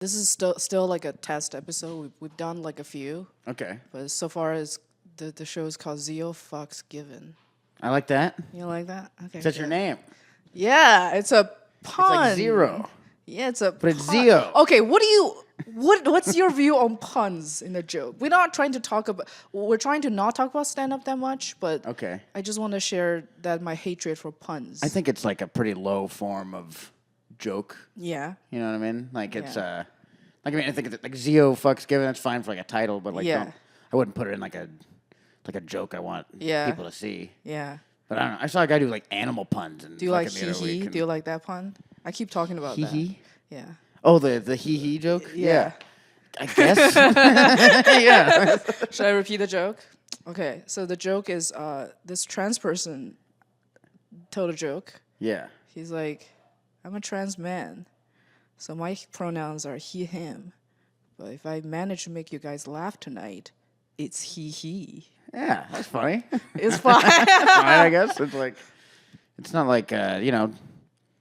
This is still like a test episode. We've done like a few, Okay. but so far as the show is called Zeo Fucks Given. I like that. You like that? Okay. That's your good. name. Yeah, it's a pun. It's like zero. Yeah, it's a. But it's pun. Zeo. Okay, what's your view on puns in a joke? We're not trying to talk about. We're trying to not talk about stand up that much, but Okay. I just want to share that my hatred for puns. I think it's like a pretty low form of joke. Yeah. You know what I mean? Like it's Yeah. like I mean I think it's like Zeo fucks given. That's fine for like a title, but like Yeah. I wouldn't put it in like a joke I want Yeah. people to see. Yeah. But I don't know. I saw a guy do like animal puns and Do you like fucking the hee other hee? week and- Do you like that pun? I keep talking about hee that. hee? Yeah. Oh, the hee hee joke? Yeah. I guess. yeah. Should I repeat the joke? Okay, so the joke is this trans person told a joke. Yeah. He's like, I'm a trans man, so my pronouns are he, him. But if I manage to make you guys laugh tonight, it's he. Yeah, that's funny. It's fine. Fine, I guess. It's like it's not like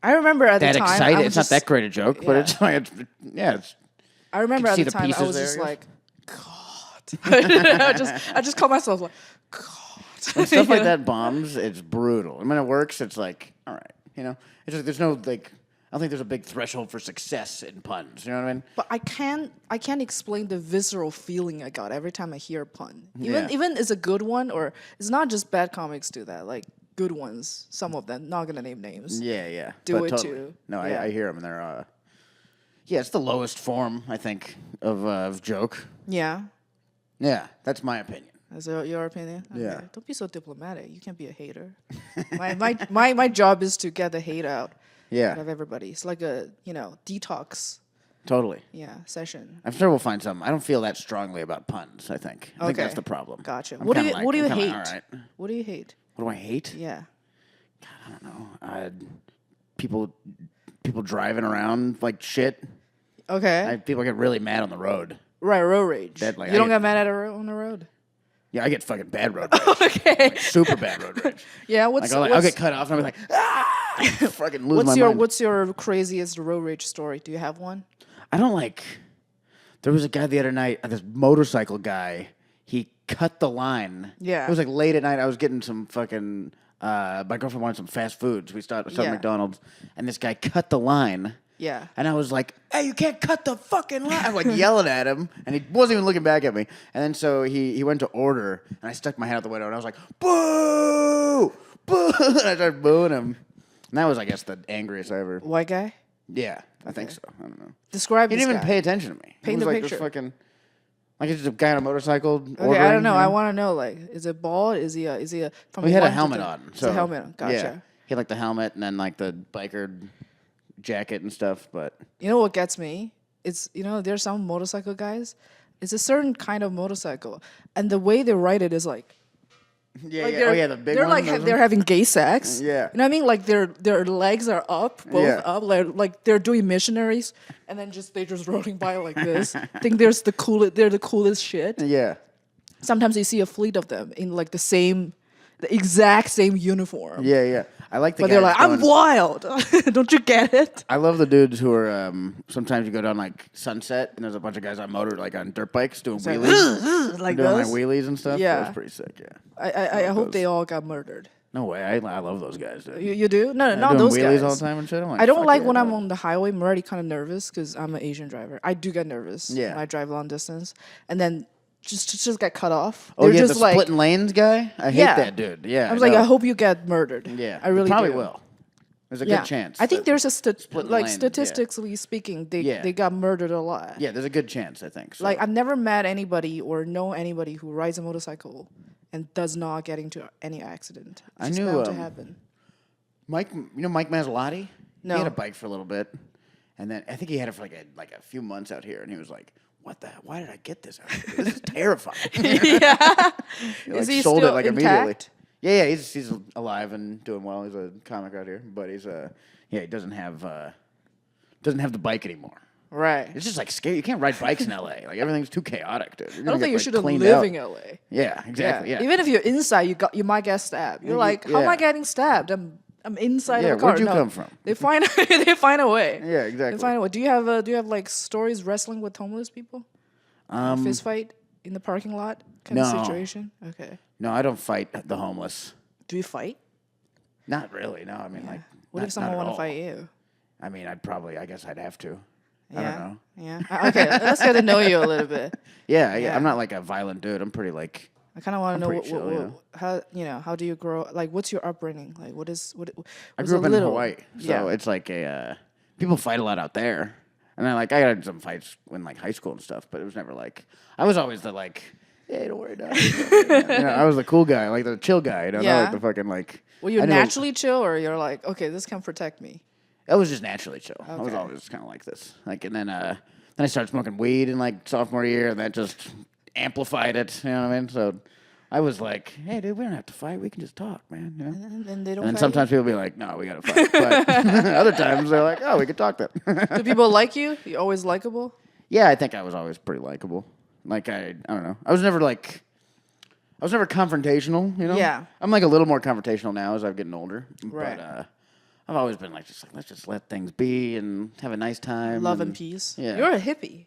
I remember at the that time. excited. It's not that great a joke, but yeah. it's like it's I remember You at can the see the time I pieces was there, just I like, God. I just call myself like, God. when stuff like that bombs, it's brutal. And when it works, it's like, all right, you know. It's just, there's no like I don't think there's a big threshold for success in puns. You know what I mean? But I can't explain the visceral feeling I got every time I hear a pun. Yeah. Even it's a good one, or it's not just bad comics do that. Like good ones, some of them. Not gonna name names. Yeah. Do but it totally. too. No, Yeah. I hear them, and they're yeah, it's the lowest form I think of joke. Yeah. Yeah, that's my opinion. Is that your opinion? Yeah. Okay. Don't be so diplomatic. You can't be a hater. my job is to get the hate out Yeah, of everybody. It's like a detox totally. session. I'm sure we'll find some. I don't feel that strongly about puns. I think Okay. that's the problem. Gotcha. I'm What do kinda you what do I'm you kinda hate? like, all right. What do you hate? What do I hate? Yeah. I don't know. People driving around like shit. Okay. People get really mad on the road. Right, road rage. That, like, you don't I- get mad at on the road. Yeah, I get fucking bad road rage. Okay. Super bad road rage. Yeah. Like I'll get cut off and I'll be like, ah! fucking lose my mind. What's your craziest road rage story? Do you have one? I don't like. There was a guy the other night, this motorcycle guy. He cut the line. Yeah. It was like late at night. I was getting some fucking. My girlfriend wanted some fast food, so we started Yeah. McDonald's, and this guy cut the line. Yeah. And I was like, "Hey, you can't cut the fucking line!" I'm like yelling at him, and he wasn't even looking back at me. And then so he went to order, and I stuck my head out the window, and I was like, "Boo, boo!" And I started booing him. And that was, I guess, the angriest I ever. White guy? Yeah, I think so. I don't know. Describe He this didn't even guy. pay attention to me. Paint It was the like picture. This fucking, like it's just a guy on a motorcycle. Okay, I don't know. I want to know. Like, is it bald? Is he from? Well, he had a one to helmet ten? on. It's So a helmet on. Gotcha. Yeah, he had like the helmet and then like the biker jacket and stuff. But You know what gets me? It's there's some motorcycle guys. It's a certain kind of motorcycle, and the way they ride it is like. yeah, Like yeah. Oh yeah, the big they're one. like those they're ones? having gay sex. Yeah. You know what I mean? Like their legs are up, both Yeah. up, like they're doing missionaries, and then they're just rolling by like this. I think they're the coolest shit. Yeah. Sometimes you see a fleet of them in like the exact same uniform. Yeah. I like the. But they're guys like, I'm going- wild. Don't you get it? I love the dudes who are. Sometimes you go down like Sunset and there's a bunch of guys on on dirt bikes doing like, wheelies, like doing this. like wheelies and stuff. Yeah. That's pretty sick. Yeah. I hope those. they all got murdered. No way. I love those guys. Dude. You do? No, not doing those wheelies guys. all the time and shit. I'm like, I don't fuck like yeah, when I'm no. on the highway. I'm already kind of nervous because I'm an Asian driver. I do get nervous Yeah. when I drive long distance, and then just get cut off. Oh They're yeah, just the like, splitting lanes guy. I hate Yeah. that dude. Yeah. I was like, no. I hope you get murdered. Yeah. I really probably do. will. There's a Yeah. good chance. I think that- there's a splitting lanes, yeah. statistically speaking, they Yeah. got murdered a lot. Yeah, there's a good chance. I think. So. Like I've never met anybody or know anybody who rides a motorcycle and does not get into any accident. It's I just knew, bound to happen. Mike, Mike Mazzalotti? No. He had a bike for a little bit, and then I think he had it for like a few months out here, and he was like, "What the? Why did I get this? Out here? This is terrifying." Yeah. He, Is like, he sold still it like immediately. intact? Yeah, he's alive and doing well. He's a comic out here, but he's he doesn't have the bike anymore. Right. It's just like scary. You can't ride bikes in LA. Like everything's too chaotic, dude. I don't think you should live in LA. Yeah, exactly. Yeah. Even if you're inside, you might get stabbed. You're like, how am yeah. I getting stabbed? I'm I'm inside Yeah, of a car. where'd you No, come from? They find they find a way. Yeah, They exactly. find a way. Do you have like stories wrestling with homeless people? Fist fight in the parking lot kind of No. situation? Okay. No, I don't fight the homeless. Do you fight? Not really. No, I mean like. What not, if someone not at want to all. fight you? I mean, I guess I'd have to. Yeah. I don't know. Yeah. Okay. Let's get to know you a little bit. Yeah, Yeah. I'm not like a violent dude. I'm pretty like. I kind of want to know pretty chill, yeah. how do you grow? Like, what's your upbringing? Like, what? I grew up in Hawaii, so Yeah. it's like people fight a lot out there, and I had some fights in like high school and stuff, but it was never like I was always the like, hey, don't worry about it. I was the cool guy, like the chill guy, not Yeah. like the fucking like. Were you I never- naturally chill, or you're like, okay, this can protect me? I was just naturally chill. I was Okay. always kind of like this, like, and then I started smoking weed in like sophomore year, and that just amplified it. You know what I mean? So. I was like, hey, dude, we don't have to fight. We can just talk, man. You know? And they don't. And then fight sometimes people be like, no, we got to fight. But other times they're like, oh, we can talk then. you? Do people like you? You always likable? Yeah, I think I was always pretty likable. Like, I don't know. I was never confrontational, you know? Yeah. I'm like a little more confrontational now as I'm getting older. Right. But I've always been like, let's just let things be and have a nice time. Love and peace. Yeah. You're a hippie.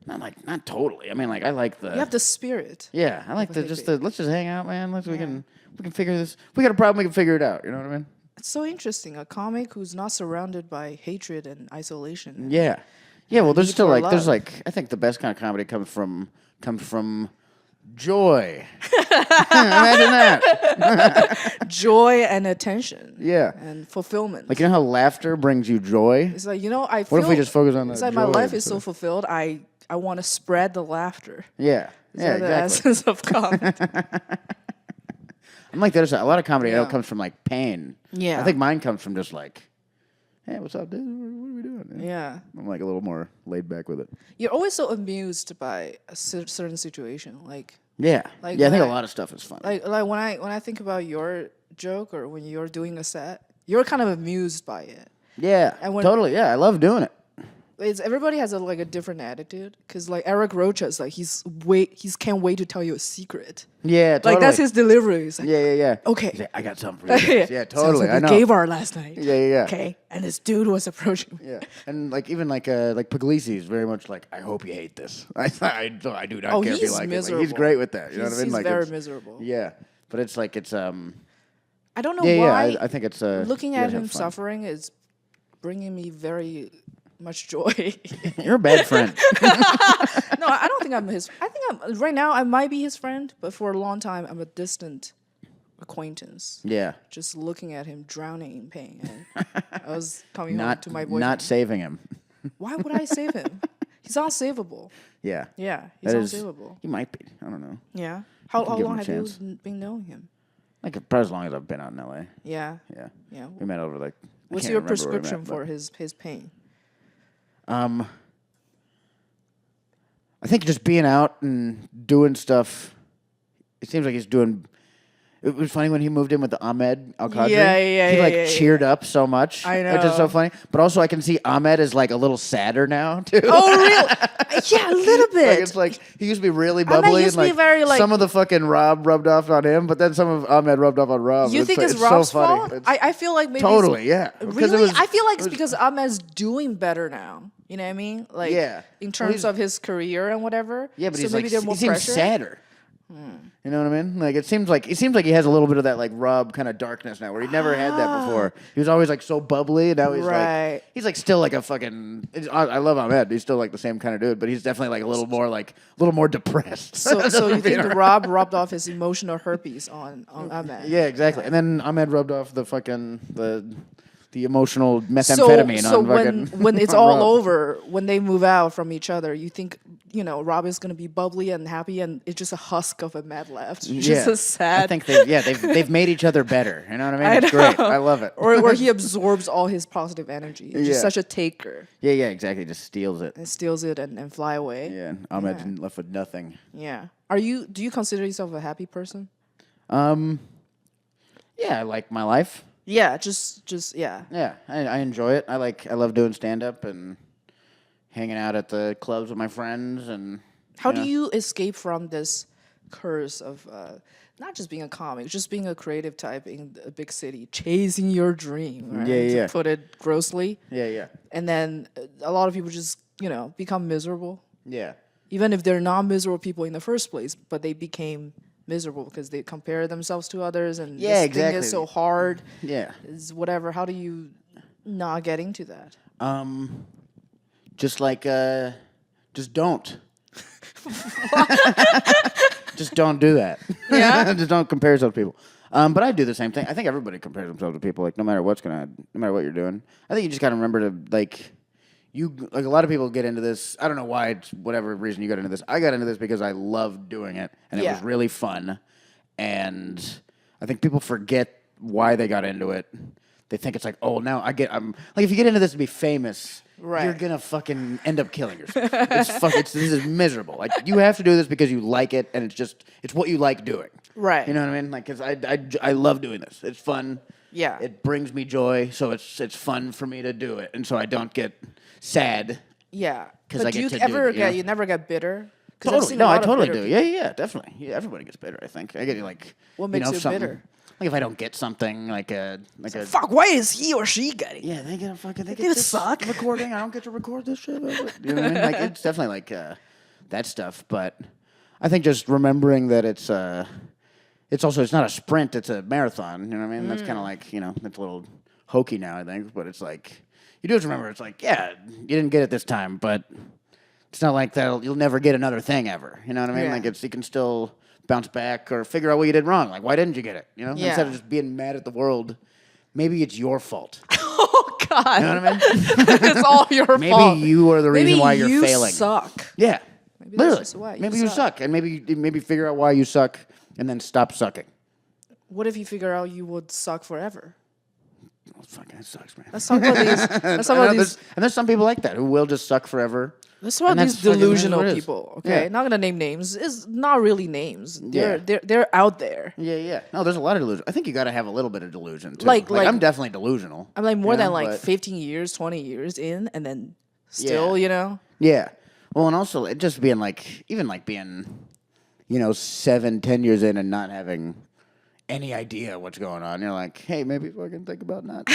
Not totally. I mean, like, I like the. You have the spirit. Yeah, I like of a let's just hang out, man. We can figure this. We got a problem, we can figure it out. You know what I mean? It's so interesting. A comic who's not surrounded by hatred and isolation. Yeah. Yeah, well, there's need still for like, there's love. like, I think the best kind of comedy comes from joy. Imagine that. Joy and attention. Yeah. And fulfillment. Like, you know how laughter brings you joy? It's like, I feel. What if we just focus on that It's like my joy life is so instead? fulfilled. I want to spread the laughter. Yeah. Is Yeah, that the exactly. essence of comedy? I'm like the other side. A lot of comedy I know Yeah. comes from like pain. Yeah. I think mine comes from just like, hey, what's up, dude? What are we doing? Yeah. I'm like a little more laid back with it. You're always so amused by a certain situation. Like Yeah. Like, Yeah, I think a when lot of stuff is fun. like when I think about your joke or when you're doing a set, you're kind of amused by it. Yeah, And when- totally. Yeah, I love doing it. Everybody has a different attitude because like Eric Rocha's like he's can't wait to tell you a secret. Yeah, totally. Like that's his delivery. He's like, Yeah. Okay. He's like, I got something for you guys. Yeah, Sounds totally. like I know. a gay bar last night. Yeah. Okay, and this dude was approaching me. Yeah, and like even like Puglisi is very much like, I hope you hate this. I do not Oh, care if he's you like it. Like, miserable. he's great with that. You know what I mean? He's Like, very it's- miserable. Yeah, but it's like it's I don't know yeah. why. I think it's looking you at gotta him have fun. suffering is bringing me very much joy. You're a bad friend. No, I don't think I'm his. I think I'm right now. I might be his friend, but for a long time, I'm a distant acquaintance. Yeah, Just looking at him drowning in pain. And I was coming home not to my boyfriend. not saving him. Why would I save him? He's unsavable. Yeah, Yeah, he's that is. unsavable. He might be. I don't know. Yeah. How give him long a have you chance. been knowing him? Like probably as long as I've been out in LA. Yeah. Yeah, Yeah. we met over like. I What's can't your remember where we met, prescription but- for his pain? I think just being out and doing stuff. It seems like he's doing. It was funny when he moved in with the Ahmed Al Qadri. Yeah, He like yeah. cheered up so much. I Which is so know. funny. But also, I can see Ahmed is like a little sadder now too. Oh, really? Yeah, a little bit. Like it's like he used to be really bubbly used and to be very, like- some of the fucking Rob rubbed off on him, but then some of Ahmed rubbed off on Rob. You think like, it's so Rob's funny. fault? It's- I feel like maybe totally, yeah. Because it Really? was- I feel like it it's was- because Ahmed's doing better now. You know what I mean? Like Yeah. in Well, terms he's- of his career and whatever. Yeah, but so he's maybe like there's more he seems pressure. sadder. You know what I mean? Like it seems like he has a little bit of that like Rob kind of darkness now, where he never had that before. He was always like so bubbly, and now Right. he's like still like a fucking. I love Ahmed. He's still like the same kind of dude, but he's definitely like a little more depressed. So you For being think around. Rob rubbed off his emotional herpes on Ahmed? Yeah, exactly. And then Ahmed rubbed off the fucking the emotional methamphetamine So on fucking. when it's on all Rob. over, when they move out from each other, you think Rob is gonna be bubbly and happy, and it's just a husk of Ahmed left, just a sad. I think they've made each other better. You know what I mean? I It's great. know. I love it. or he absorbs all his positive energy. He's just Yeah. such a taker yeah, exactly. Just steals it. and steals it and fly away. Yeah, and Ahmed's left with nothing. Yeah. Do you consider yourself a happy person? Yeah, I like my life. Yeah, just yeah. Yeah, I enjoy it. I love doing stand up and hanging out at the clubs with my friends and How do you escape from this curse of not just being a comic, just being a creative type in a big city, chasing your dream, right? To put it grossly. Yeah. And then a lot of people just, become miserable. Yeah. Even if they're not miserable people in the first place, but they became miserable because they compare themselves to others and this thing is so hard. Yeah. Is whatever. How do you not get into that? Just like, just don't. Just don't do that. Yeah? Just don't compare yourself to people. But I do the same thing. I think everybody compares themselves to people, like no matter what you're doing. I think you just gotta remember to a lot of people get into this. I don't know why, it's whatever reason you got into this. I got into this because I loved doing it and it was really fun. And I think people forget why they got into it. They think it's like, oh, now I'm like, if you get into this to be famous, you're gonna fucking end up killing yourself. This is miserable. Like, you have to do this because you like it, and it's what you like doing. Right. You know what I mean? Like, because I love doing this. It's fun. Yeah. It brings me joy, so it's fun for me to do it, and so I don't get sad. Yeah. Because but I do you get to ever do it, you never get bitter? Totally. No, I totally do. Yeah, definitely. Yeah, everybody gets bitter, I think. I get like, what makes you bitter? Like if I don't get something, like a fuck. Why is he or she getting? Yeah, they get a fucking. They get suck recording. I don't get to record this shit. You know what I mean? Like, it's definitely like that stuff. But I think just remembering that it's not a sprint. It's a marathon. You know what I mean? That's kind of like, it's a little hokey now, I think. But it's like, you do have to remember. It's like, yeah, you didn't get it this time, but it's not like that. You'll never get another thing ever. You know what I mean? Yeah. Like, you can still bounce back or figure out what you did wrong. Like, why didn't you get it? Instead of just being mad at the world, maybe it's your fault. Oh, God. You know what I mean? It's all your fault. Maybe you are the reason why you're failing. Maybe you suck. Yeah. Maybe literally. that's just why maybe you suck. And maybe figure out why you suck and then stop sucking. What if you figure out you would suck forever? Oh, fucking, that sucks, man. Let's talk about these. And there's some people like that who will just suck forever. Let's talk about these delusional people. Okay, Yeah. not gonna name names. It's not really names. They're out there. Yeah. No, there's a lot of delusion. I think you got to have a little bit of delusion too. Like I'm definitely delusional. I'm like more than 15 years, 20 years in, and then still, Yeah. Well, and also it just being like, even like being, 7, 10 years in and not having any idea what's going on. You're like, hey, maybe fucking think about not.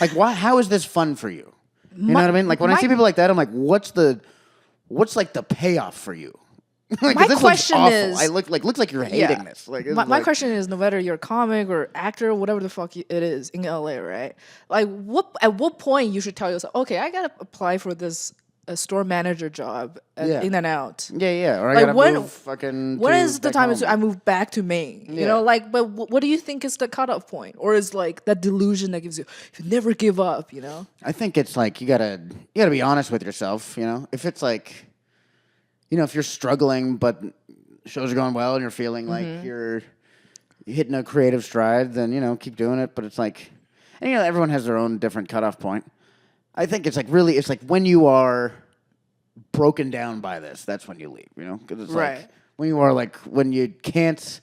Like, why? How is this fun for you? You know what I mean? Like, when I see people like that, I'm like, what's like the payoff for you? Like, my this question looks awful. is, looks like you're hating this. Like, my question is, no matter you're a comic or actor, whatever the fuck it is in LA, right? Like, at what point you should tell yourself, okay, I gotta apply for this store manager job in and out. Yeah. Or like, I gotta move fucking. When is the time I move back to Maine? Yeah. But what do you think is the cutoff point, or is like that delusion that gives you never give up? I think it's like you gotta be honest with yourself. If it's like, if you're struggling but shows are going well and you're feeling like you're hitting a creative stride, then keep doing it. But it's like, and everyone has their own different cutoff point. I think it's like when you are broken down by this, that's when you leave, because it's like when you are like when you can't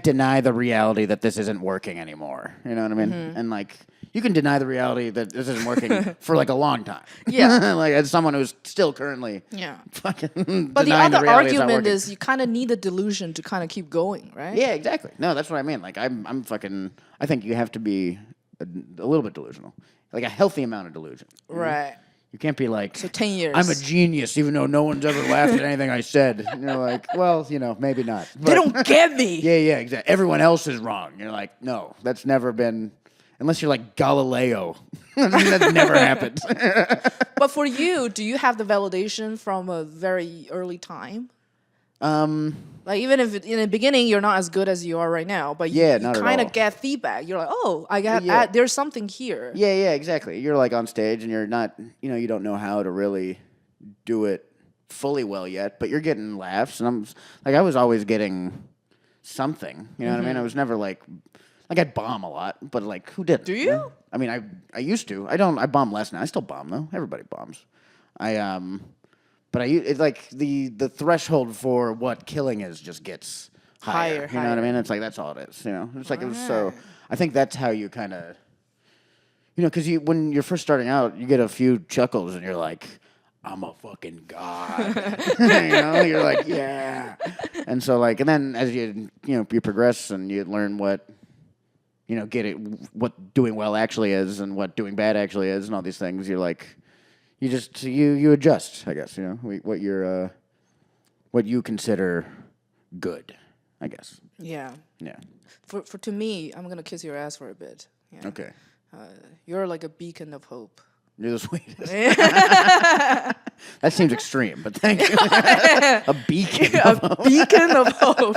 deny the reality that this isn't working anymore. You know what I mean? And like you can deny the reality that this isn't working for like a long time. Yeah, like as someone who's still currently fucking. But the other argument is you kind of need a delusion to kind of keep going, right? Yeah, exactly. No, that's what I mean. Like I'm fucking. I think you have to be a little bit delusional. Like a healthy amount of delusion. Right. You can't be like, so 10 years. I'm a genius, even though no one's ever laughed at anything I said. And you're like, well, maybe not. But, they don't get me. Yeah, exactly. Everyone else is wrong. You're like, no, that's never been, unless you're like Galileo. That's never happened. But for you, do you have the validation from a very early time? Like even if in the beginning you're not as good as you are right now, but you kind of get feedback. You're like, oh, there's something here. Yeah, exactly. You're like on stage and you're not, you don't know how to really do it fully well yet, but you're getting laughs. And I was always getting something. You know what I mean? I was never like I'd bomb a lot, but like who didn't? Do you? I mean, I used to. I bomb less now. I still bomb though. Everybody bombs. But it's like the threshold for what killing is just gets higher. You know what I mean? It's like that's all it is. It's like it was so. I think that's how you kind of, because when you're first starting out, you get a few chuckles and you're like, I'm a fucking god. You're like, yeah. And so like, and then as you progress and you learn what, what doing well actually is and what doing bad actually is and all these things, you're like, you adjust, I guess, what you consider good, I guess. Yeah. Yeah. For to me, I'm gonna kiss your ass for a bit. Yeah. Okay. You're like a beacon of hope. You're the sweetest. That seems extreme, but thank you. A beacon. A beacon of hope.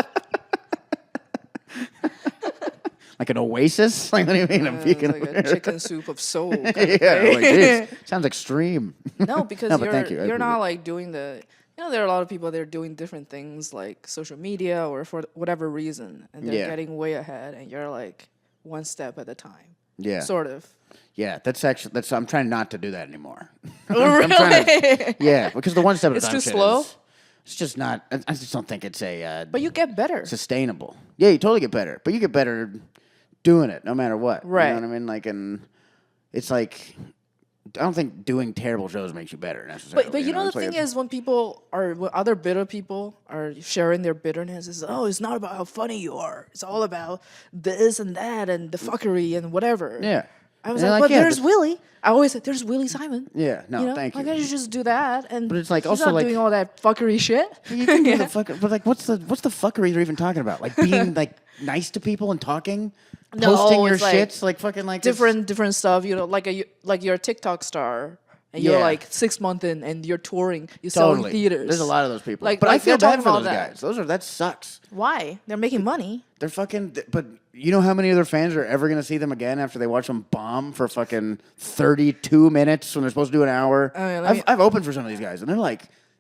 Like an oasis? Like, what do you mean, a beacon? It's like a chicken soup of soul. Yeah, like, geez, sounds extreme. No, because thank you. You're not like doing the. There are a lot of people that are doing different things like social media or for whatever reason, and they're getting way ahead, and you're like one step at a time. Yeah. Sort of. Yeah, I'm trying not to do that anymore. Oh, really? Yeah, because the one step at a time It's too slow? It's just not, I just don't think it's But you get better. Sustainable. Yeah, you totally get better. But you get better doing it no matter what. Right. You know what I mean? Like, and it's like, I don't think doing terrible shows makes you better necessarily. But the thing is, when other bitter people are sharing their bitterness, it's not about how funny you are. It's all about this and that and the fuckery and whatever. Yeah. I was like, there's Willie. I always said, there's Willie Simon. Yeah, no, thank you. Why can't you just do that? But it's like he's also not like doing all that fuckery shit. You can do the fucker, but like, what's the fuckery they're even talking about? Like being like nice to people and talking, posting your shits, like fucking like different stuff. Like you're a TikTok star. And you're like 6 months in, and you're touring. You're selling theaters. There's a lot of those people. But I feel bad for those guys. That sucks. Why? They're making money. They're fucking. But you know how many of their fans are ever gonna see them again after they watch them bomb for fucking 32 minutes when they're supposed to do an hour? I've opened for some of these guys, and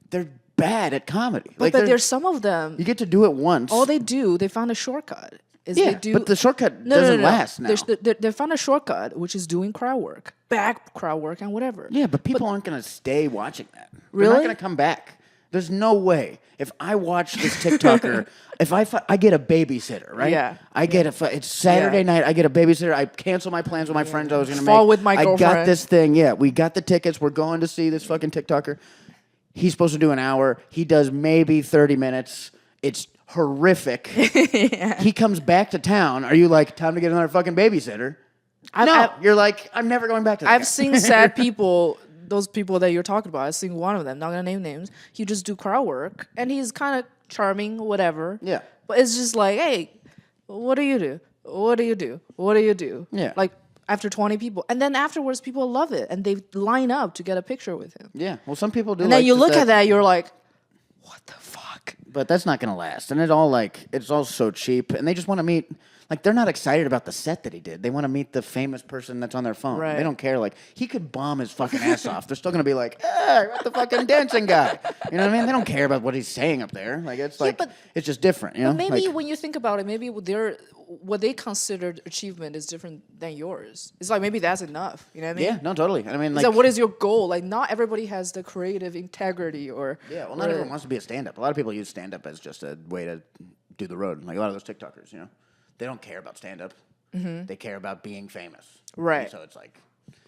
they're bad at comedy. But there's some of them. You get to do it once. All they found a shortcut. But the shortcut doesn't last now. They found a shortcut, which is doing crowd work, back crowd work, and whatever. Yeah, but people aren't going to stay watching that. Really? They're not going to come back. There's no way. If I watch this TikToker, if I get a babysitter, right? Yeah. It's Saturday night. I get a babysitter. I cancel my plans with my friends I was going to make. Fall with my girlfriend. I got this thing. Yeah, we got the tickets. We're going to see this fucking TikToker. He's supposed to do an hour. He does maybe 30 minutes. It's horrific. He comes back to town. Are you like, time to get another fucking babysitter? You're like, I'm never going back to that I've seen sad people, those people that you're talking about. I've seen one of them, not gonna name names. He just do crowd work, and he's kind of charming, whatever. Yeah. But it's just like, hey, what do you do? What do you do? What do you do? Yeah. Like, after 20 people. And then afterwards, people love it, and they line up to get a picture with him. Yeah. Well, some people do. And then you look at that, you're like, what the fuck? But that's not going to last. And it's all so cheap. And they just want to meet, like, they're not excited about the set that he did. They want to meet the famous person that's on their phone. Right. They don't care. Like, he could bomb his fucking ass off. They're still going to be like, what the fucking dancing guy? You know what I mean? They don't care about what he's saying up there. Like, it's it's just different, you know? But maybe when you think about it, maybe what they considered achievement is different than yours. It's like maybe that's enough. You know what I mean? Yeah, no, totally. I mean, like, what is your goal? Like, not everybody has the creative integrity or. Yeah, well, not everyone wants to be a stand-up. A lot of people use stand-up as just a way to do the road. Like a lot of those TikTokers, they don't care about stand-up. Mm-hmm. They care about being famous. Right. And so it's like.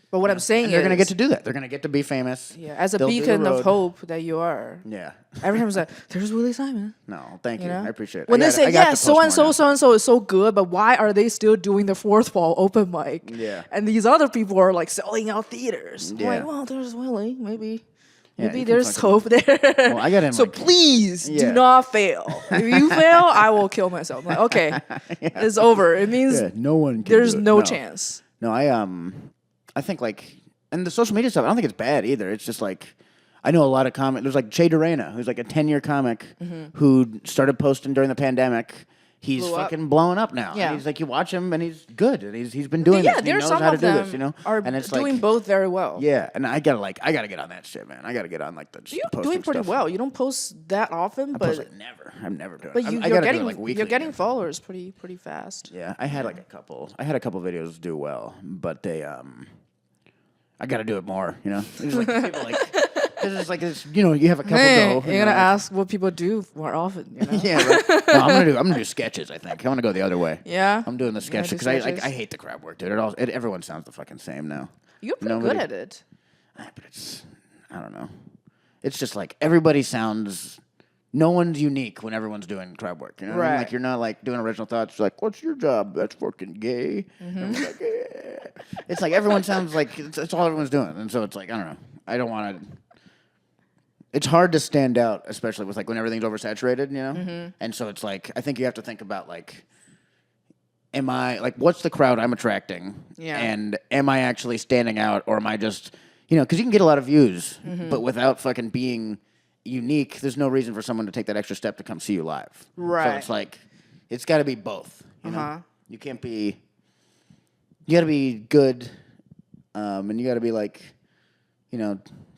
But what I'm saying is, they're going to get to do that. They're going to get to be famous. Yeah, as a beacon of hope that you are. Yeah. Every time it's like, there's Willie Simon. No, thank you. I appreciate it. When they say, so and so is so good, but why are they still doing the fourth wall open mic? Yeah. And these other people are like selling out theaters. Yeah. Like, well, there's Willie. Maybe there's hope there. Well, I got him. So please do not fail. If you fail, I will kill myself. I'm like, okay, it's over. It means no one can there's no chance. No, I think like, and the social media stuff, I don't think it's bad either. It's just like, I know a lot of comics. There's like Che Durena, who's like a 10-year comic who started posting during the pandemic. He's fucking blowing up now. Yeah. And he's like, you watch him and he's good. And he's been doing this. And he knows how to do this, are and it's doing like, both very well. Yeah, and I gotta get on that shit, man. I gotta get on like the You're posting doing pretty stuff. well. You don't post that often, but post like never. I'm never doing. But I you're gotta getting do it, like, weekly you're getting again. followers pretty fast. Yeah, I had like a couple. I had a couple videos do well, but they I got to do it more. It's like people like. Cause it's like you have a couple go. You're gonna ask what people do more often. Yeah, right. No, I'm gonna do sketches. I think I'm gonna go the other way. Yeah, I'm doing the sketches because I hate the crowd work, dude. Everyone sounds the fucking same now. You're pretty good at it. But it's I don't know. it's just like everybody sounds. No one's unique when everyone's doing crowd work. You know what I mean? Like you're not like doing original thoughts. You're like, what's your job? That's fucking gay. And like, yeah. It's like everyone sounds like it's all everyone's doing, and so it's like I don't know. I don't want to. It's hard to stand out, especially with like when everything's oversaturated, you know. And so it's like I think you have to think about like, am I like what's the crowd I'm attracting? Yeah. And am I actually standing out, or am I just because you can get a lot of views, but without fucking being unique, there's no reason for someone to take that extra step to come see you live. Right. So it's like, it's got to be both. You know, you can't be. You got to be good, and you got to be like,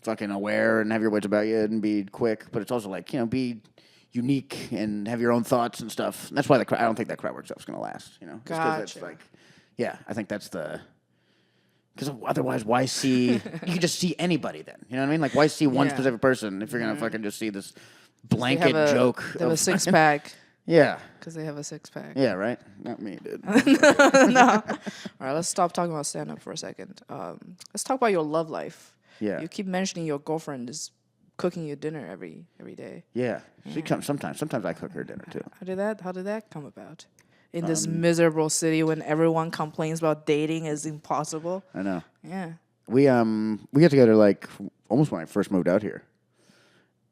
fucking aware and have your wits about you and be quick. But it's also like, be unique and have your own thoughts and stuff. And that's why I don't think that crowd work stuff's gonna last. Gotcha. It's like, I think that's the. Because otherwise, why see? You can just see anybody then. You know what I mean? Like, why see one specific person if you're gonna fucking just see this blanket joke? They have a six pack. Yeah. Because they have a six pack. Yeah, right. Not me, dude. No. All right, let's stop talking about stand up for a second. Let's talk about your love life. Yeah. You keep mentioning your girlfriend is cooking you dinner every day. Yeah. She comes sometimes. Sometimes I cook her dinner too. How did that come about? In this miserable city when everyone complains about dating is impossible. I know. Yeah. We got together like almost when I first moved out here.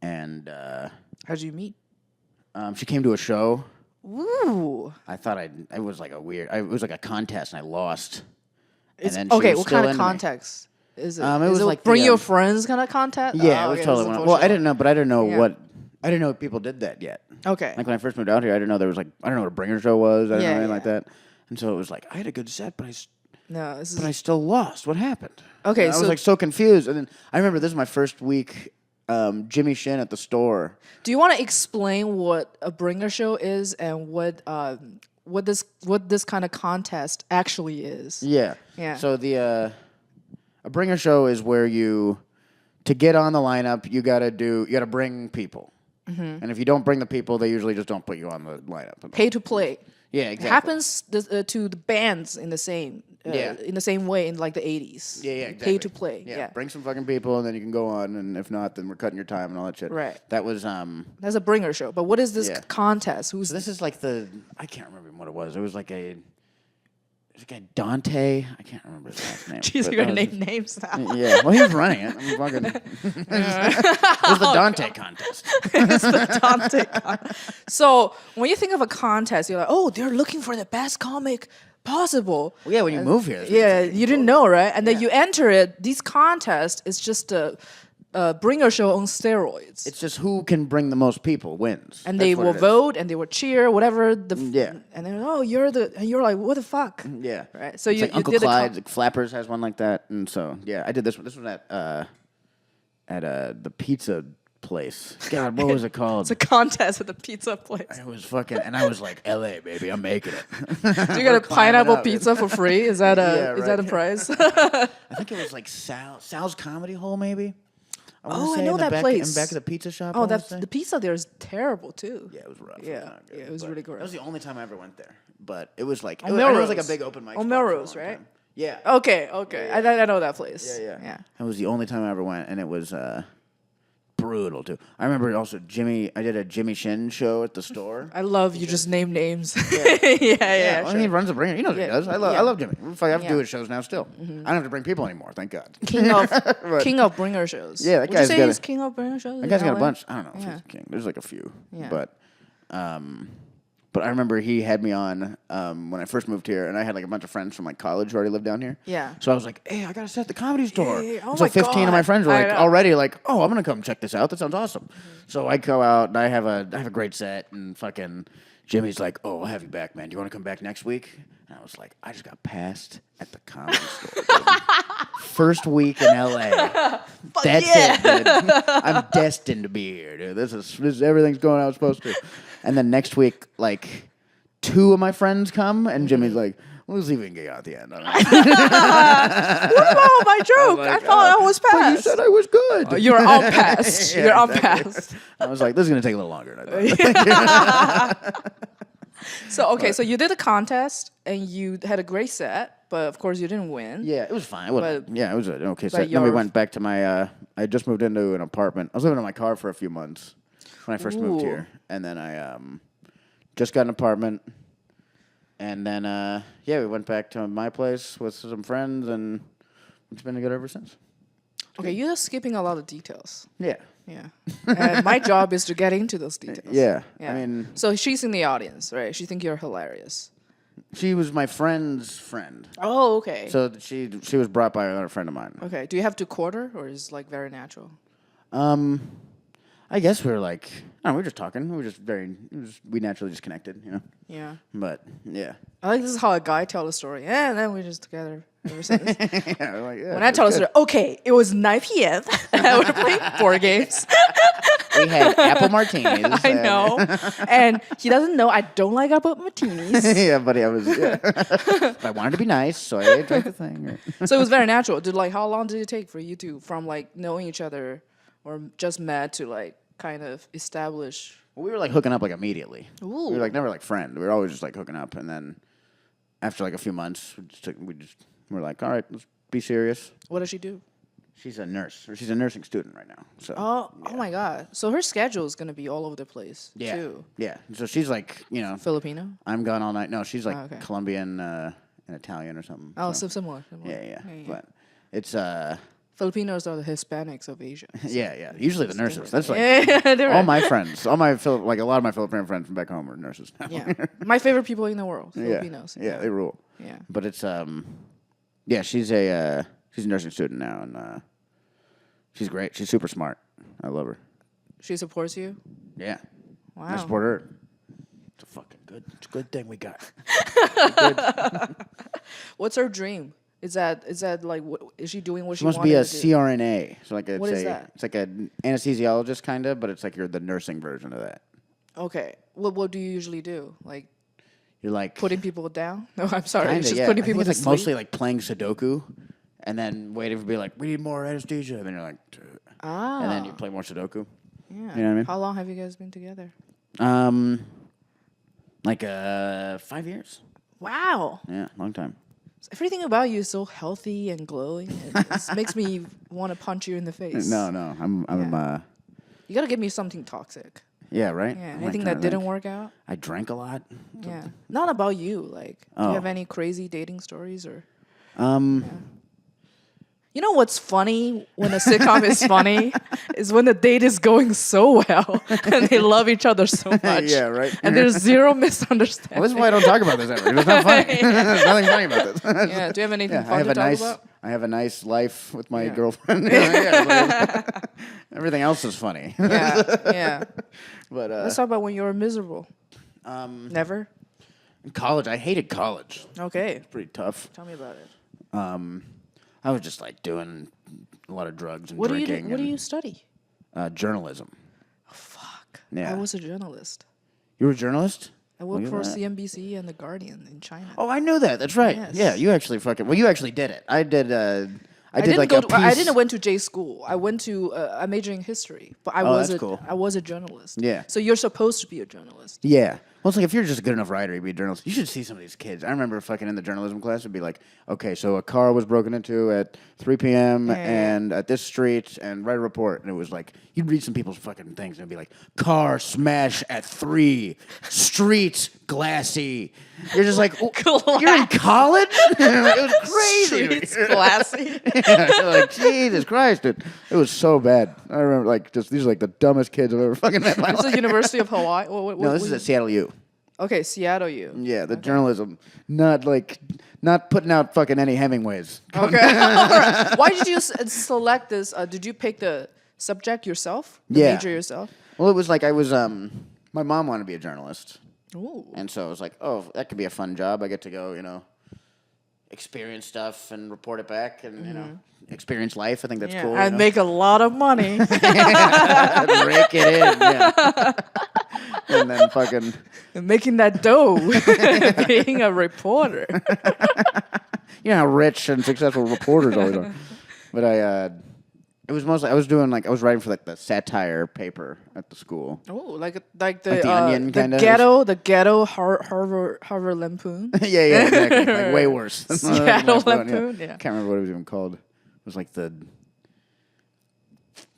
And how'd you meet? She came to a show. Ooh. I thought it was like it was like a contest and I lost. What kind of context is it? It was like bring your friends kind of contest? Yeah, it was totally one. Well, I didn't know, but I didn't know I didn't know if people did that yet. Okay. Like when I first moved out here, I didn't know there was like I don't know what a bringer show was. I didn't know anything like that. And so it was like I had a good set, but I still lost. What happened? Okay, I was like so confused. And then I remember this is my first week. Jimmy Shin at the store. Do you want to explain what a bringer show is and what this kind of contest actually is? Yeah. Yeah. So a bringer show is where to get on the lineup, you gotta bring people. And if you don't bring the people, they usually just don't put you on the lineup. Pay to play. Yeah, exactly. It happens to the bands in the same way in like the 80s. Yeah, exactly. Pay to play. Yeah. Yeah. Bring some fucking people, and then you can go on. And if not, then we're cutting your time and all that shit. Right. That was That's a bringer show. But what is this contest? So this is like I can't remember what it was. It was like a Dante. I can't remember his last name. Jeez, you're gonna name names now. Yeah. Well, he was running it. I'm fucking. It was the Dante contest. It's the Dante contest. So when you think of a contest, you're like, oh, they're looking for the best comic possible. Well, yeah, when you move here. Yeah, you didn't know, right? And then you enter it. These contests is just a bringer show on steroids. It's just who can bring the most people wins. And they will vote and they will cheer, whatever. And then, you're like, what the fuck? Yeah. Right. So it's you like Uncle Clyde, Flappers has one like that. And so, I did this one. This was at the pizza place. God, what was it called? It's a contest at the pizza place. It was fucking, and I was like, LA, baby, I'm making it. Do you get a pineapple pizza for free? Is that a prize? I think it was like Sal's Comedy Hole, maybe. I know that place. In back of the pizza shop. Oh, the pizza there is terrible too. Yeah, it was rough. Yeah, it was really gross. That was the only time I ever went there. But it was like it was like a big open mic. On Melrose, right? Time. Yeah. Okay. Yeah. I know that place. Yeah. That was the only time I ever went, and it was brutal too. I remember also I did a Jimmy Shin show at the store. I love you just name names. Yeah. Well, he runs a bringer. You know what he does. I love Jimmy. I have to do his shows now still. I don't have to bring people anymore, thank God. King of bringer shows. Yeah, that guy's got he's king of bringer shows? That guy's got a bunch. I don't know if he's king. There's like a few. Yeah. But I remember he had me on when I first moved here, and I had like a bunch of friends from like college who already lived down here. Yeah. So I was like, hey, I got to set at the Comedy Store. Hey, oh so 15 of my friends were like already like, oh, I'm going to come check this out. That sounds awesome. So I go out, and I have a great set, and fucking Jimmy's like, oh, I'll have you back, man. Do you want to come back next week? And I was like, I just got passed at the Comedy Store. First week in LA. That's it, dude. I'm destined to be here, dude. This is everything's going how it's supposed to. And then next week, like, 2 of my friends come, and Jimmy's like, we'll see if we can get out at the end. What about my joke? I thought I was passed. But you said I was good. You're on passed. You're on passed. I was like, this is going to take a little longer than I thought. So you did a contest, and you had a great set, but of course you didn't win. Yeah, it was fine. It was an okay set. But Then we went back to my. I had just moved into an apartment. I was living in my car for a few months when I first moved here, and then I just got an apartment, and then we went back to my place with some friends, and it's been good ever since. Okay, you're just skipping a lot of details. Yeah. Yeah. And my job is to get into those details. Yeah. I mean... So she's in the audience, right? She think you're hilarious. She was my friend's friend. Oh, okay. So she was brought by another friend of mine. Okay. Do you have to court her, or is it like very natural? I guess we were like... I don't know, we were just talking. We were just we naturally just connected, you know? Yeah. But, yeah. I like this is how a guy tells a story. Yeah, and then we're just together ever since. When I tell a story, okay, it was 9 p.m. I was playing board games. We had apple martinis. I know. And he doesn't know I don't like apple martinis. Yeah, buddy, I was... Yeah. But I wanted to be nice, so I drank the thing. So it was very natural. How long did it take for you two from, like, knowing each other or just met to, like, kind of establish... Well, we were like hooking up like immediately. Ooh. We were like never like friends. We were always just like hooking up, and then after like a few months, we were like, all right, let's be serious. What does she do? She's a nurse, or she's a nursing student right now. So. Oh my God! So her schedule is gonna be all over the place too. Yeah. So she's like, Filipino. I'm gone all night. No, she's like Colombian and Italian or something. Oh, so similar. Yeah. But it's Filipinos are the Hispanics of Asia. So yeah. Usually the nurses. That's like all my friends, a lot of my Filipino friends from back home are nurses now. Yeah, my favorite people in the world, Filipinos. Yeah, they rule. Yeah, but it's she's a nursing student now, and she's great. She's super smart. I love her. She supports you. Yeah. Wow. I support her. It's a good thing we got. What's her dream? Is that like is she doing what she wants to be a CRNA? So like what is that? It's like an anesthesiologist kind of, but it's like you're the nursing version of that. Okay. What do you usually do? Like you're like putting people down? No, I'm sorry. Kinda, it's just putting people to sleep. Mostly like playing Sudoku, and then waiting for be like, we need more anesthesia, and then you're like, and then you play more Sudoku. Yeah. You know what I mean? How long have you guys been together? Like 5 years. Wow. Yeah, long time. Everything about you is so healthy and glowing. It makes me want to punch you in the face. No, I'm You gotta give me something toxic. Yeah, right. Yeah, anything that didn't work out. I drank a lot. Yeah, not about you. Like, do you have any crazy dating stories or? You know what's funny when a sitcom is funny is when the date is going so well and they love each other so much. Yeah, right. And there's zero misunderstanding. Well, this is why I don't talk about this ever. It's not funny. There's nothing funny about this. Yeah. Do you have anything fun to talk about? I have a nice life with my Yeah. girlfriend. Everything else is funny. Yeah. But let's talk about when you were miserable. Never? In college, I hated college. Okay. It's pretty tough. Tell me about it. I was just like doing a lot of drugs and What drinking. do you study? Journalism. Oh, fuck. Yeah. I was a journalist. You were a journalist? I worked for CNBC and The Guardian in China. Oh, I know that. That's right. Yes. Yeah, you actually you actually did it. I did. I didn't went to J school. I went to I majored in history, but I was a journalist. Yeah. So you're supposed to be a journalist. Yeah. Well, it's like if you're just a good enough writer, you'd be a journalist. You should see some of these kids. I remember fucking in the journalism class, it'd be like, okay, so a car was broken into at 3 p.m. and at this street, and write a report. And it was like, you'd read some people's fucking things, and it'd be like, car smash at 3, street glassy. You're just like, you're in college? It was crazy. Streets glassy. You're like, Jesus Christ, dude. It was so bad. I remember, like, these are like the dumbest kids I've ever fucking met in my life. This is University of Hawaii? No, this is at Seattle U. Okay, Seattle U. Yeah, the journalism. Not putting out fucking any Hemingways. Okay. Right. Why did you select this? Did you pick the subject yourself? The major yourself? Well, it was like I was, my mom wanted to be a journalist. Ooh. And so I was like, oh, that could be a fun job. I get to go, experience stuff and report it back and, experience life. I think that's cool. And make a lot of money. Rake it in, yeah. And then fucking... Making that dough. Being a reporter. You know how rich and successful reporters always are. But It was mostly I was writing for like the satire paper at the school. Oh, like the Onion kind of the ghetto Harvard Lampoon. yeah, exactly. Like way worse. Seattle Lampoon. Yeah. Can't remember what it was even called. It was like the.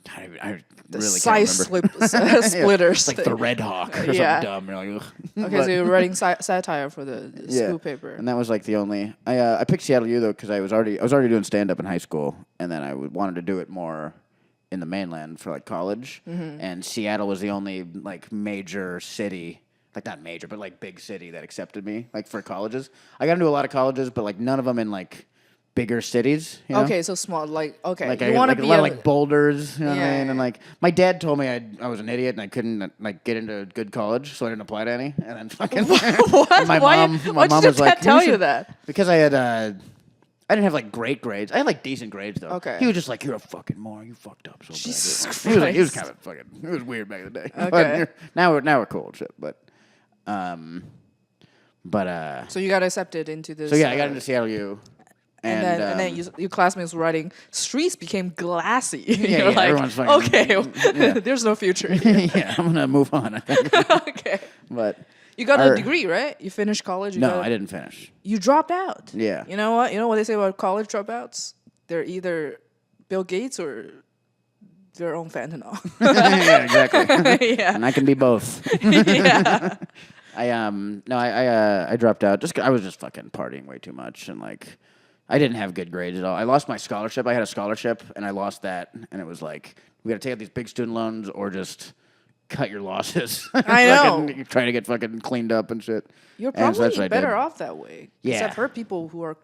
I The really size can't remember. splitters. Like the Red Hawk or something dumb. You're like, ugh. Okay, so you're writing satire for the school paper. And that was like the only. I picked Seattle U though because I was already doing stand up in high school, and then I wanted to do it more in the mainland for like college. And Seattle was the only like major city, like not major, but like big city that accepted me like for colleges. I got into a lot of colleges, but like none of them in like bigger cities. You know? Okay, so small. Like okay, Like you want to like be a lot of like boulders, you know what I mean? yeah. And like my dad told me I was an idiot and I couldn't like get into a good college, so I didn't apply to any. And then fucking What? my Why? mom Why'd your was like, dad tell you that? because I had I didn't have like great grades. I had like decent grades though. Okay. He was just like, "You're a fucking moron. You fucked up so Jesus bad." He was Christ. kind of fucking. It was weird back in the day. Okay. But now we're cool and shit. But So you got accepted into this. so yeah, I got into Seattle U. And then your classmates were writing, streets became glassy. Yeah, You're like, everyone's fucking- okay, there's no future here. yeah, I'm gonna move on. I think. Okay. But You got a degree, right? You finished college? no, I didn't finish. You dropped out. Yeah. You know what? You know what they say about college dropouts? They're either Bill Gates or their own fentanyl. Yeah, exactly. Yeah. And I can be both. Yeah. I dropped out just 'cause I was just fucking partying way too much and like I didn't have good grades at all. I lost my scholarship. I had a scholarship and I lost that and it was like we got to take out these big student loans or just cut your losses. I know. Fucking trying to get fucking cleaned up and shit. You're And so that's probably what I better did. off that way. 'Cause Yeah. I've heard people who are,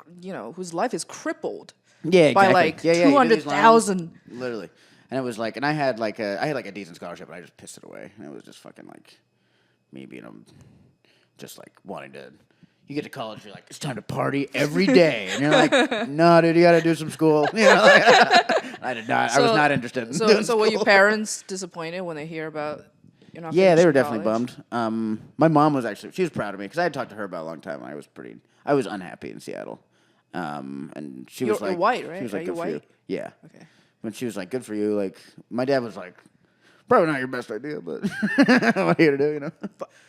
whose life is crippled Yeah, exactly. by like you do these 200,000. loans, literally. And it was like, and I had like a decent scholarship, but I just pissed it away. And it was just fucking like me being just like wanting to. You get to college, you're like, it's time to party every day, and you're like, no, dude, you got to do some school. You know, like, I did not. I was not interested. In doing So were your school. parents disappointed when they hear about? You're not Yeah, they were finishing definitely college? bummed. My mom was she was proud of me because I had talked to her about a long time. And I was unhappy in Seattle, and she was You're like, white, right? She was like, Are good you for you. white? Yeah. Okay. When she was like, good for you. Like, my dad was like, probably not your best idea, but what are you gonna do? You know?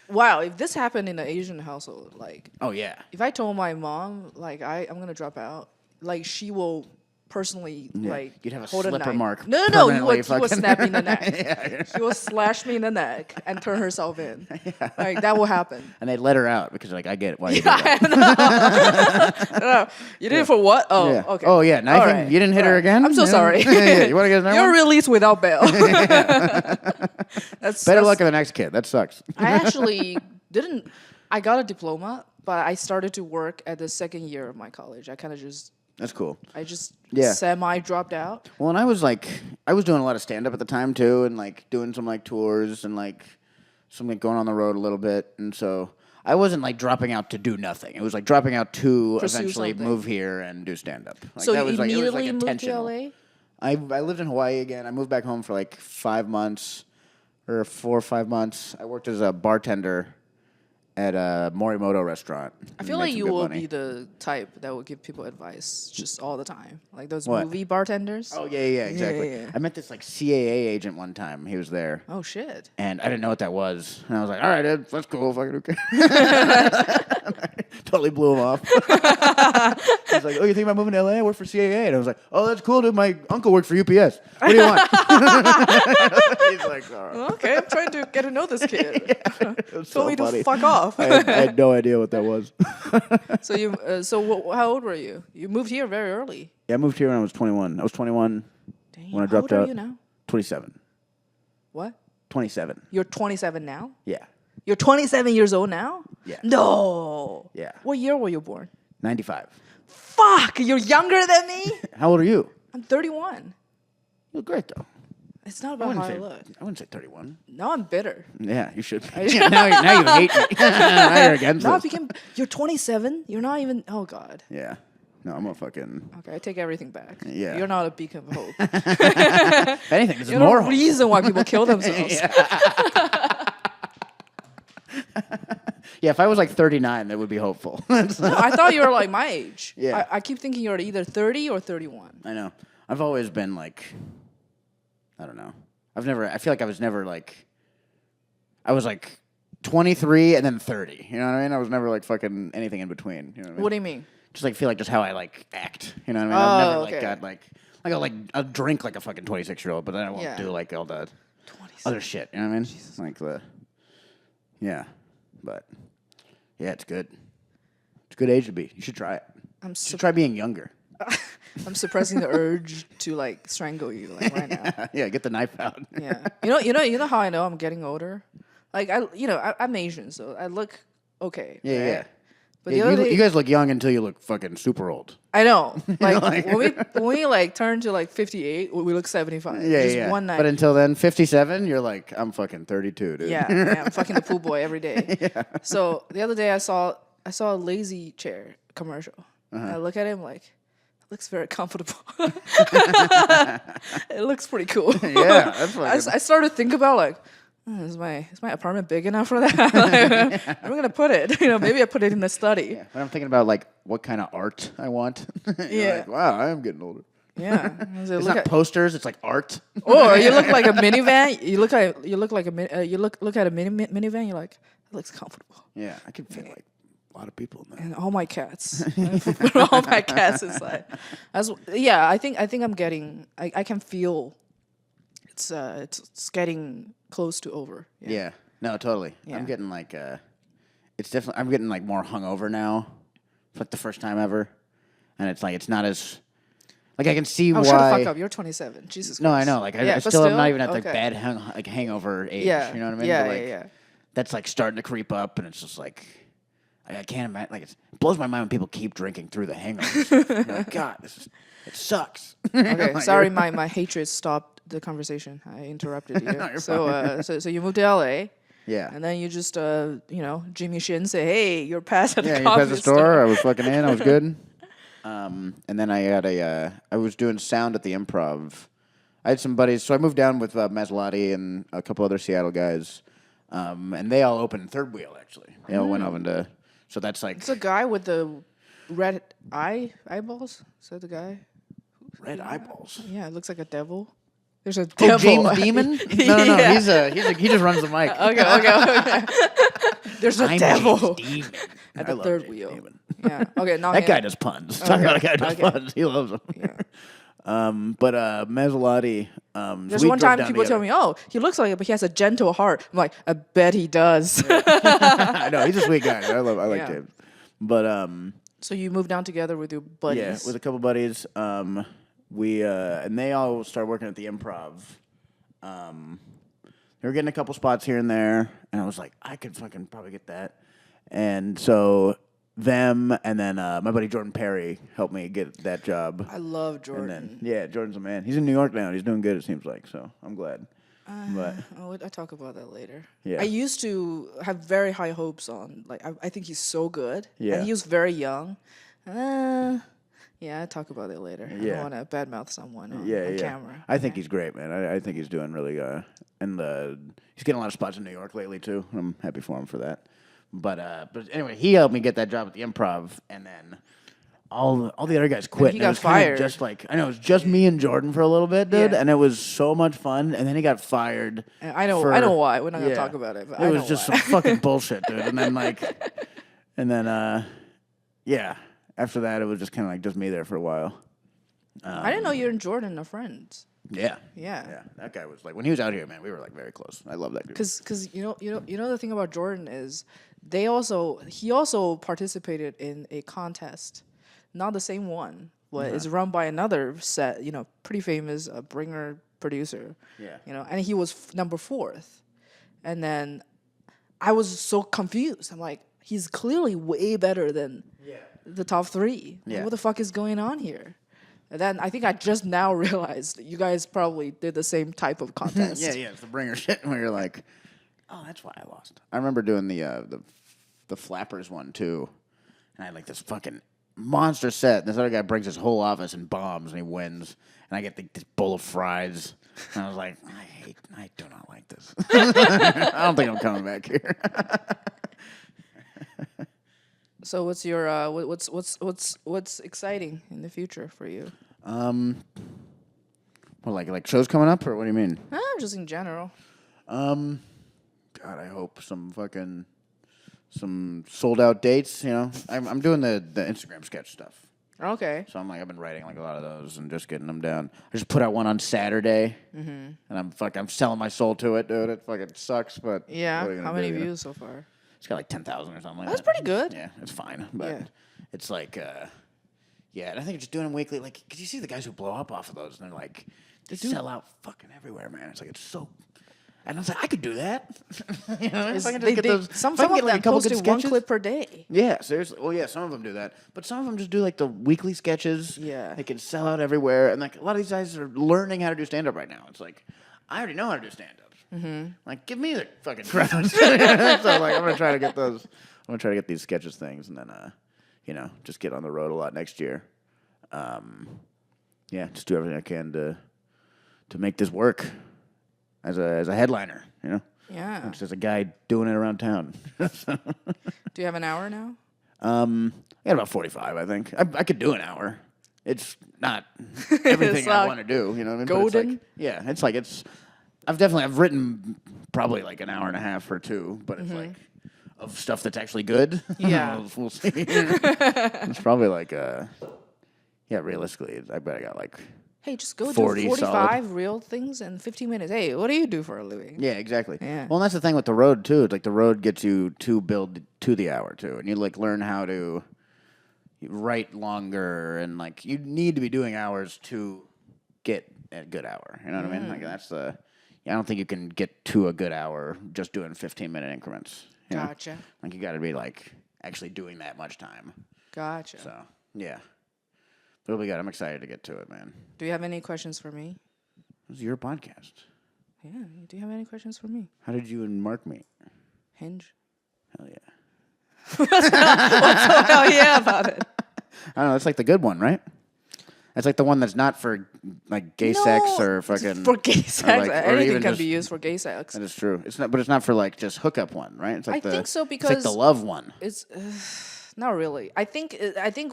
Wow, if this happened in an Asian household, like Oh yeah. if I told my mom like I'm gonna drop out, like she will personally like You'd have a hold slipper knife. mark No, he permanently would fucking- snap me in the neck. She will slash me in the neck and turn herself in. Like that will happen. And they let her out because like I get it. Why you did I that. No, you did it for what? Oh, Yeah. okay. Oh yeah, knifing. All right. You didn't hit All her right. again. I'm so You know? sorry. Yeah. You want to get another You're one? released without bail. That's Better luck at the next kid. That sucks. I actually didn't. I got a diploma, but I started to work at the second year of my college. I kind of That's cool. Yeah. Semi dropped out. Well, and I was doing a lot of stand up at the time too, and like doing some like tours and like some like going on the road a little bit, and so I wasn't like dropping out to do nothing. It was like dropping out to Pursue eventually something. move here and do stand up. Like, So that you was, like, it was, immediately like, moved to intentional. LA? I lived in Hawaii again. I moved back home for like 5 months or 4 or 5 months. I worked as a bartender at a Morimoto restaurant. I feel like you will be the type that will give people advice just all the time, like those What? movie bartenders. Oh yeah, exactly. Yeah. I met this like CAA agent one time. He was there. Oh shit. And I didn't know what that was. And I was like, all right, Ed, that's cool. Fucking okay. Totally blew him off. He's like, oh, you think about moving to LA? I work for CAA. And I was like, oh, that's cool, dude. My uncle worked for UPS. What do you want? He's like, all right. Okay, I'm trying to get to know this kid. It was so Told me funny. to fuck off. I had no idea what that was. So you, how old were you? You moved here very early. Yeah, I moved here when I was 21. I was 21 Dang, when I how dropped old out. are you now? 27. What? 27. You're 27 now? Yeah. You're 27 years old now? Yeah. No. Yeah. What year were you born? 95. Fuck, you're younger than me? How old are you? I'm 31. You look great, though. It's not about how I look. I wouldn't say 31. Now I'm bitter. Yeah, you should be. Yeah, now you hate me. Now you're against Now I us. became, you're 27? You're not even, oh God. Yeah. No, I'm a fucking... Okay, I take everything back. Yeah. You're not a beacon of hope. If anything, this is You're more the reason why people kill themselves. Yeah, if I was like 39, that would be hopeful. No, I thought you were like my age. Yeah. I keep thinking you're either 30 or 31. I know. I've always been like I don't know. I feel like I was never like, I was like 23 and then 30. You know what I mean? I was never like fucking anything in between. You know what I mean? What do you mean? Just like feel like just how I like act. You know what I mean? I've never okay. got like I'll drink like a fucking 26-year-old, but then I won't do like all the other shit. You know what I mean? Jesus. Like yeah, but yeah, it's good. It's a good age to be. You should try it. You should try being younger. I'm suppressing the urge to like strangle you like right now. Yeah, get the knife out. Yeah, you know how I know I'm getting older. Like I'm Asian, so I look okay. Yeah, right? yeah. But Yeah, you guys look young until you look fucking super old. I know. Like when we like turn to like 58, we look 75. Yeah, just yeah. one night. But until then, 57, you're like, I'm fucking 32, dude. Yeah, I'm fucking the pool boy every day. Yeah. So the other day I saw a lazy chair commercial. And I look at it, I'm like, it looks very comfortable. It looks pretty cool. Yeah, that's like I started to think about like, is my apartment big enough for that? Like, where am I gonna put it? Maybe I put it in the study. Yeah. But I'm thinking about like what kind of art I want. Yeah. Like, wow, I am getting older. Yeah. It's not posters. It's like art. Or you look like a minivan. You look at a minivan. You're like, it looks comfortable. Yeah, I can feel like a lot of people in there. And all my cats. All my cats inside. I think I'm getting. I can feel. It's getting close to over. Yeah. No, totally. Yeah. I'm getting like I'm getting like more hungover now. It's like the first time ever. And it's like it's not as like I can see why. Shut the fuck up. You're 27. Jesus Christ. No, I know. Like I still am not even at like bad hangover age. Yeah. You know what I mean? Yeah, but, like, yeah. That's like starting to creep up, and it's just like I can't imagine. Like it blows my mind when people keep drinking through the hangovers. You're like, God, it sucks. Okay, sorry, my hatred stopped the conversation. I interrupted you. No, you're so you moved to LA. Yeah. And then you just Jimmy Shin say, hey, you're past at the you coffee passed the store. I was fucking in. I was good. And then I had I was doing sound at the Improv. I had some buddies, so I moved down with Mazzalotti and a couple other Seattle guys, and they all opened Third Wheel. Actually, they all went over to. So that's like it's a guy with the red eyeballs. Is that the guy? Red eyeballs. Yeah, it looks like a devil. There's a devil. James Demon? No. Yeah. He just runs the mic. Okay. There's a devil Demon. at the Third Wheel. Demon. Yeah. Okay. Now that guy does puns. Talk about a guy who does puns. He loves them. Yeah. But Mazzalotti. There's one time people tell me, "Oh, he looks like it, but he has a gentle heart." I'm like, I bet he does. I know he's a sweet guy. I like James. But so you moved down together with your buddies? Yeah, with a couple buddies. We and they all started working at the Improv. They were getting a couple spots here and there, and I was like, I could fucking probably get that. And so them and then my buddy Jordan Perry helped me get that job. I love Jordan. And then, Jordan's a man. He's in New York now. And he's doing good, it seems like. So I'm glad. But I'll talk about that later. Yeah. I used to have very high hopes on, like, I think he's so good. Yeah. And he was very young. Yeah, I'll talk about it later. Yeah. I don't want to badmouth someone on camera. I think he's great, man. I think he's doing really and he's getting a lot of spots in New York lately too. I'm happy for him for that. But anyway, he helped me get that job at the Improv, and then all the other guys quit. And he got fired. Just like I know, it was just me and Jordan for a little bit, dude, and it was so much fun. And then he got fired. And I know why. We're not gonna talk about it. But it was just some fucking bullshit, dude. And then after that, it was just kind of like just me there for a while. I didn't know you and Jordan are friends. Yeah. Yeah. That guy was like when he was out here, man. We were like very close. I love that dude. Because you know the thing about Jordan is he also participated in a contest, not the same one, but it's run by another pretty famous bringer producer. Yeah. And he was number 4th, and then I was so confused. I'm like, he's clearly way better than the top 3. Yeah. What the fuck is going on here? And then I think I just now realized that you guys probably did the same type of contest. Yeah, it's the bringer shit where you're like, oh, that's why I lost. I remember doing the Flappers one too, and I had like this fucking monster set. And this other guy brings his whole office and bombs, and he wins. And I get this bowl of fries, and I was like, I do not like this. I don't think I'm coming back here. So what's your what's exciting in the future for you? Well, like shows coming up, or what do you mean? Just in general. God, I hope some sold out dates. You know, I'm doing the Instagram sketch stuff. Okay. So I've been writing like a lot of those and just getting them down. I just put out one on Saturday, and I'm selling my soul to it, dude. It fucking sucks, but yeah. How many views so far? It's got like 10,000 or something like That's that. pretty good. Yeah, it's fine, but it's like, and I think just doing them weekly, like, because you see the guys who blow up off of those, and they're like, they sell out fucking everywhere, man. It's like, it's so. And I was like, I could do that. You know, if I can just get those. Some of them posted one clip per day. Yeah, seriously. Well, yeah, some of them do that. But some of them just do, like, the weekly sketches. Yeah. They can sell out everywhere. And, like, a lot of these guys are learning how to do stand-up right now. It's like, I already know how to do stand-up. Like, give me the fucking crowd. So, like, I'm going to try to get those. I'm going to try to get these sketches things and then, just get on the road a lot next year. Just do everything I can to make this work. As a headliner, Yeah. Just as a guy doing it around town. Do you have an hour now? I got about 45, I think. I could do an hour. It's not everything I want to do, you know what I mean? Golden? I've written probably like an hour and a half or two, but it's like of stuff that's actually good. Yeah. We'll see. It's probably like realistically, I bet I got like hey, just go do 45 solid. Real things in 15 minutes. Hey, what do you do for a living? Yeah, exactly. Yeah. Well, and that's the thing with the road, too. It's like the road gets you to build to the hour, too. And you, like, learn how to write longer. And, like, you need to be doing hours to get a good hour. You know what I mean? Like, that's the... I don't think you can get to a good hour just doing 15-minute increments. You know? Gotcha. Like, you got to be, like, actually doing that much time. Gotcha. So, yeah. It'll be good. I'm excited to get to it, man. Do you have any questions for me? This is your podcast. Yeah. Do you have any questions for me? How did you and Mark meet? Hinge. Hell yeah. What's so hell yeah about it? I don't know. It's like the good one, right? It's like the one that's not for like gay sex or fucking for gay sex. Like, anything can be used for gay sex. That is true. It's not, but it's not for like just hookup one, right? It's like I think so because it's like the love one. It's not really. I think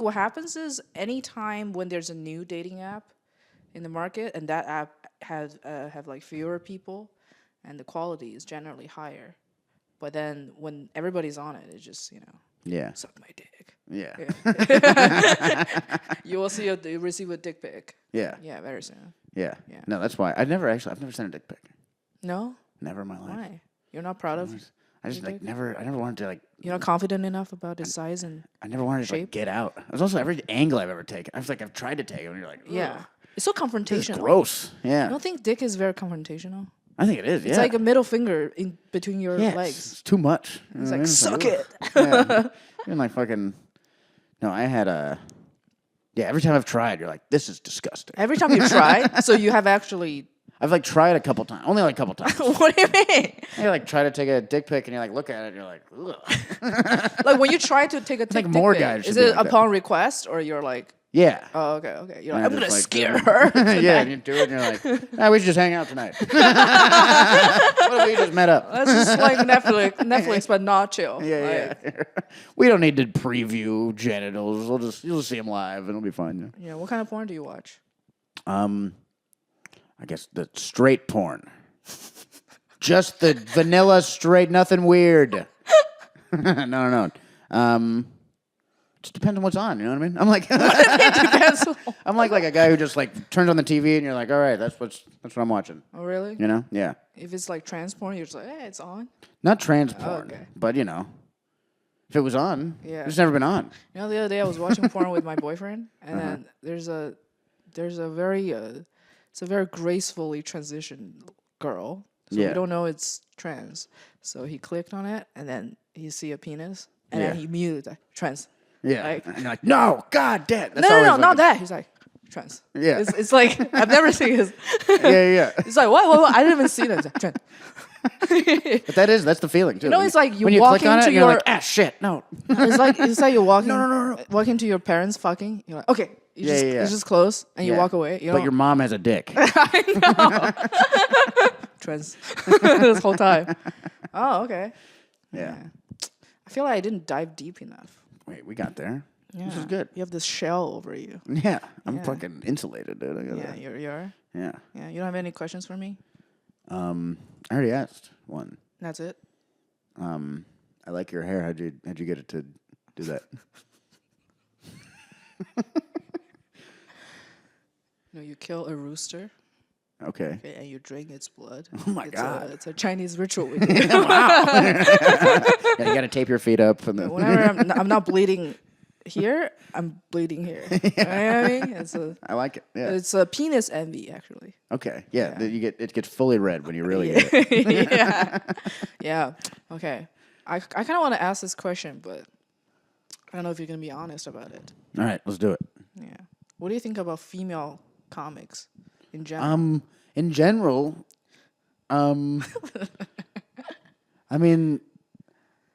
what happens is anytime when there's a new dating app in the market and that app have like fewer people, and the quality is generally higher. But then when everybody's on it, it's just suck my dick. Yeah. You will receive a dick pic. Yeah. Yeah, very soon. Yeah. No, that's why I've never sent a dick pic. No. Never in my life. Why? You're not proud of? I just I never wanted to like. You're not confident enough about his size and I never wanted to like, get out. It was also every angle I've ever taken. I've tried to take it, and you're like, ugh. Yeah, it's so confrontational. This is gross. Yeah. I don't think dick is very confrontational. I think it is. It's like a middle finger in between your legs. It's too much. It's like suck it. Even like fucking. No, I had a. Yeah, every time I've tried, you're like, this is disgusting. Every time you try, so you have actually. I've like tried a couple times, only like a couple times. What do you mean? You like try to take a dick pic and you like look at it and you're like, ugh. Like when you try to take a dick more pic, guys is should it be like upon request or you're like? Yeah. Oh, okay. You're like, I'm gonna like, scare her. Yeah, and you do it and you're like, we should just hang out tonight. What if we just met up? That's just like Netflix, but not chill. Yeah. We don't need to preview genitals. You'll just see them live and it'll be fun. Yeah. What kind of porn do you watch? I guess the straight porn. Just the vanilla straight, nothing weird. No. Just depends on what's on, you know what I mean? I'm like I'm like a guy who just like turns on the TV and you're like, all right, that's what I'm watching. Oh really? You know? Yeah. If it's like trans porn, you're just like, hey, it's on. Not trans porn, but if it was on, it's never been on. The other day I was watching porn with my boyfriend, and then there's a very it's a very gracefully transitioned girl. So we don't know it's trans. So he clicked on it, and then he see a penis, and then he muted like, trans. Yeah. Like, and you're like, no, God damn. No, not that. He's like, trans. Yeah. It's like, I've never seen his. Yeah. It's like, what? I didn't even see that. Trans. But that's the feeling, too. It's like when you walk click on into it, you're like, shit, no. It's like you're walking. No. Walking to your parents fucking. You're like, okay. It's just close, and you walk away. But your mom has a dick. I know. Trans. This whole time. Oh, okay. Yeah. I feel like I didn't dive deep enough. Wait, we got there. Yeah. This is good. You have this shell over you. Yeah. I'm fucking insulated, dude. Yeah, you are? Yeah. Yeah. You don't have any questions for me? I already asked one. That's it? I like your hair. How'd you get it to do that? No, you kill a rooster. Okay. And you drink its blood. Oh my God! It's a Chinese ritual. Wow. Yeah, you got to tape your feet up, and then whenever I'm not bleeding here, I'm bleeding here. You know what I mean? I like it. Yeah. It's a penis envy, actually. Okay. Yeah. It gets fully red when you really get it. Yeah. Yeah. Okay. I kind of want to ask this question, but I don't know if you're gonna be honest about it. All right, let's do it. Yeah. What do you think about female comics in general? In general, I mean,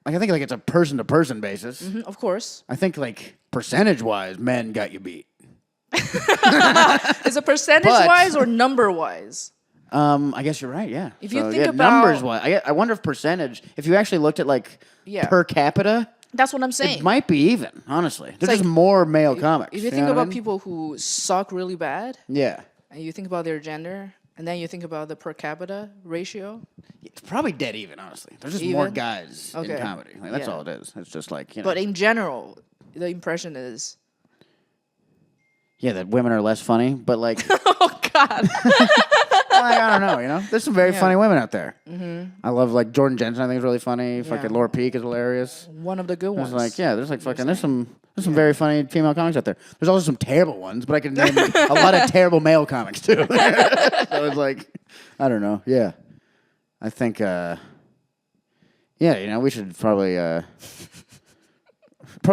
like I think like it's a person to person basis. Mm-hmm, of course. I think like percentage wise, men got you beat. Is it percentage wise or number wise? I guess you're right. Yeah. If you think about numbers wise, I wonder if percentage. If you actually looked at like per capita. That's what I'm saying. It might be even, honestly. There's just more male comics. If you think about people who suck really bad, yeah, and you think about their gender, and then you think about the per capita ratio, it's probably dead even, honestly. There's just more guys in comedy. Like, that's all it is. It's just like, you know. But in general, the impression is... Yeah, that women are less funny, but like... Oh, God. Like, I don't know, you know? There's some very funny women out there. Mm-hmm. I love, like, Jordan Jensen, I think is really funny. Fucking Laura Peak is hilarious. One of the good ones. Like, yeah, there's like fucking... There's some very funny female comics out there. There's also some terrible ones, but I can name a lot of terrible male comics, too. So it's like... I don't know. Yeah. I think... yeah, you know, we should probably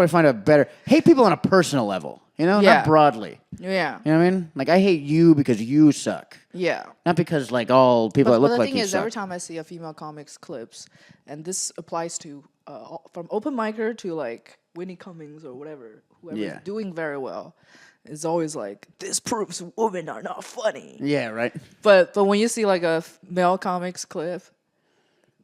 find a better... Hate people on a personal level. You know, not broadly. Yeah. You know what I mean? Like, I hate you because you suck. Yeah. Not because, like, all people that look like you suck. But the thing is, every time I see a female comics clips, and this applies to, from open micer to, like, Winnie Cummings or whatever, whoever is doing very well, it's always like, this proves women are not funny. Yeah, right. But when you see, like, a male comics clip,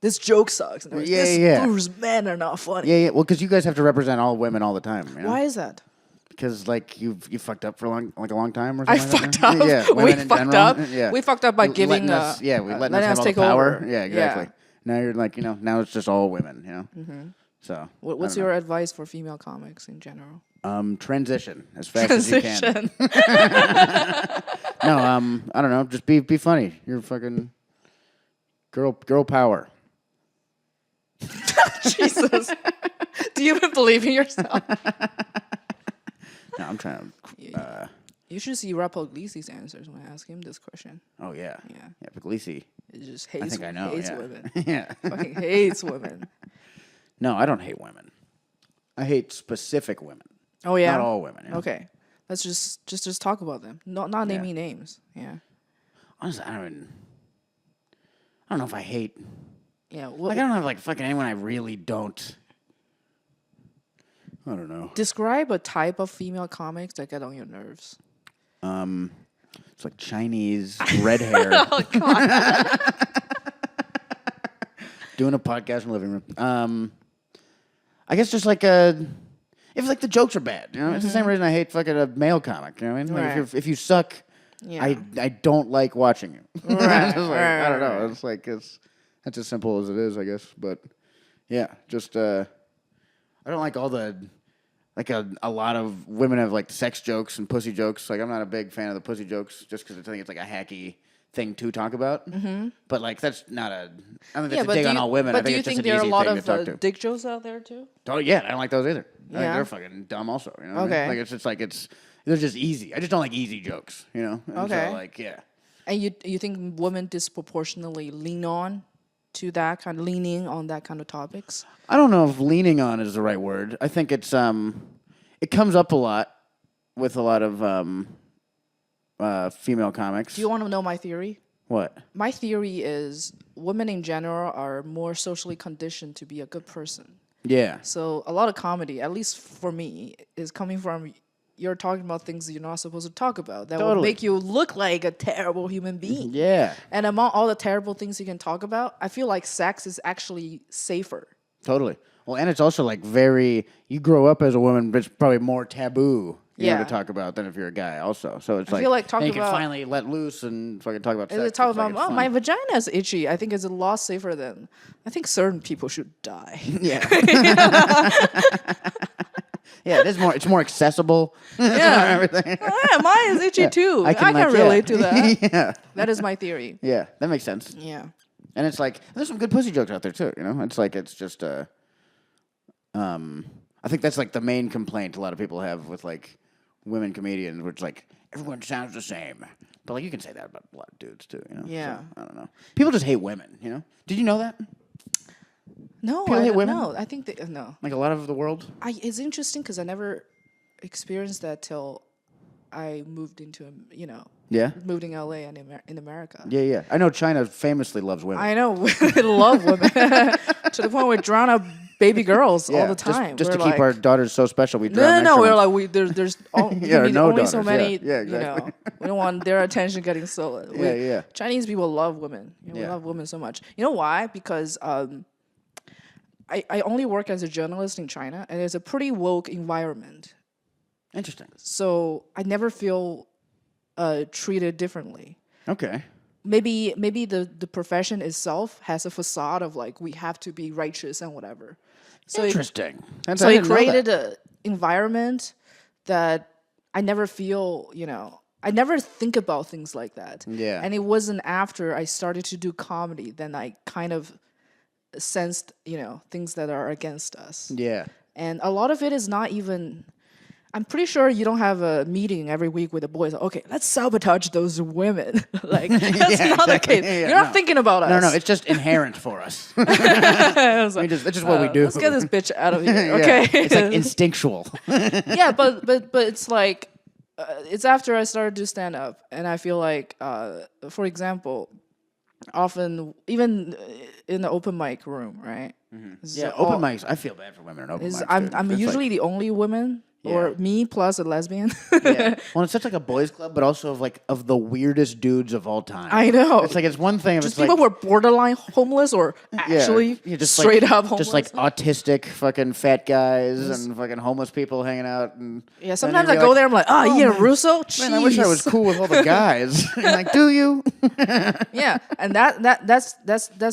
this joke sucks. And this proves men are not funny. Yeah, yeah. Well, because you guys have to represent all women all the time. You know? Why is that? Because like you fucked up for a long time or something. I fucked up. Yeah, we fucked up. Yeah, we fucked up by giving we letting us have all the power. Yeah, exactly. Yeah. Now you're like, you know, now it's just all women. You know. Mm-hmm. So what's your advice for female comics in general? Transition as fast as you can. No, I don't know. Just be funny. You're fucking girl power. Jesus. Do you even believe in yourself? No, I'm trying to... you should see Puglisi's answers when I ask him this question. Oh, yeah. Yeah, Puglisi. It just hates, I think I know, hates women. Yeah. Fucking hates women. No, I don't hate women. I hate specific women. Oh, yeah? Not all women. You know? Okay. Let's just talk about them. Not naming names. Yeah. Honestly, I don't know if I hate... Yeah. Well, like, I don't have, like, fucking anyone I really don't... I don't know. Describe a type of female comics that get on your nerves. It's like Chinese red hair. Oh, God. Doing a podcast in the living room. I guess just like if like the jokes are bad, you know, it's the same reason I hate fucking a male comic. You know what I mean? Like Right. if you suck, I don't like watching you. Right. I don't know. It's like that's as simple as it is, I guess. But yeah, just I don't like all the. Like a lot of women have like sex jokes and pussy jokes. Like I'm not a big fan of the pussy jokes just because I think it's like a hacky thing to talk about. Mm-hmm. But like that's not a. I mean, that's a dig on all women. But I think do you it's just think an there are a easy lot thing to talk to. of dick jokes out there too? Oh yeah, I don't like those either. I think Yeah. they're fucking dumb also. You know what Okay. I mean? Like it's like they're just easy. I just don't like easy jokes. You know. And Okay. So like yeah. And you think women disproportionately leaning on that kind of topics? I don't know if leaning on is the right word. I think it's it comes up a lot with a lot of female comics. Do you want to know my theory? What? My theory is women in general are more socially conditioned to be a good person. Yeah. So a lot of comedy, at least for me, is coming from you're talking about things you're not supposed to talk about that will make you look like a terrible human being. Yeah. And among all the terrible things you can talk about, I feel like sex is actually safer. Totally. Well, and it's also like you grow up as a woman, but it's probably more taboo to talk about than if you're a guy also. So it's I feel like and talking you can about finally let loose and fucking talk about sex. talk It's like, about it's fun. my vagina is itchy. I think it's a lot safer than I think certain people should die. Yeah. Yeah, it's more accessible. Yeah. Everything. Yeah, mine is itchy too. I can relate to that. Yeah. That is my theory. Yeah, that makes sense. Yeah. And it's like there's some good pussy jokes out there too, you know? It's like it's just I think that's like the main complaint a lot of people have with like women comedians, where it's like everyone sounds the same. But like you can say that about a lot of dudes too, you know? Yeah. So, I don't know. People just hate women, you know? Did you know that? No, People I hate don't women? know. I think no. Like a lot of the world? It's interesting because I never experienced that till I moved into Yeah. moved in LA and in America. Yeah, yeah. I know China famously loves women. I know women love women to the point where we drown out baby girls all the time. Just We're to keep like, our daughters so special, we drown no. extra We're ones. like there's Yeah, only no so daughters, many. yeah, exactly. We don't want their attention getting stolen. Yeah. Chinese people love women. We love women so much. You know why? Because I only work as a journalist in China, and it's a pretty woke environment. Interesting. So I never feel treated differently. Okay. Maybe the profession itself has a facade of like we have to be righteous and whatever. So Interesting. it created an environment that I never feel, I never think about things like that. Yeah. And it wasn't after I started to do comedy then I kind of sensed, things that are against us. Yeah. And a lot of it is not even. I'm pretty sure you don't have a meeting every week with the boys. Okay, let's sabotage those women. Like that's not the case. You're not thinking about us. No, it's just inherent for us. That's just what we do. Let's get this bitch out of here. Okay, It's like instinctual. Yeah, but it's like it's after I started to stand up, and I feel like, for example, often even in the open mic room, right? Mm-hmm. Yeah, open mics. I feel bad for women in open mics. I'm usually the only woman. Yeah. Or me plus a lesbian. Yeah. Well, it's such like a boys' club, but also of the weirdest dudes of all time. I know. It's like it's one thing if just it's people like who are borderline homeless or actually just straight like, up homeless. just like autistic fucking fat guys and fucking homeless people hanging out. And yeah, sometimes I go there. I'm like, Ian Russo. Man, I wish I was cool with all the guys. You're like, do you? Yeah, and that's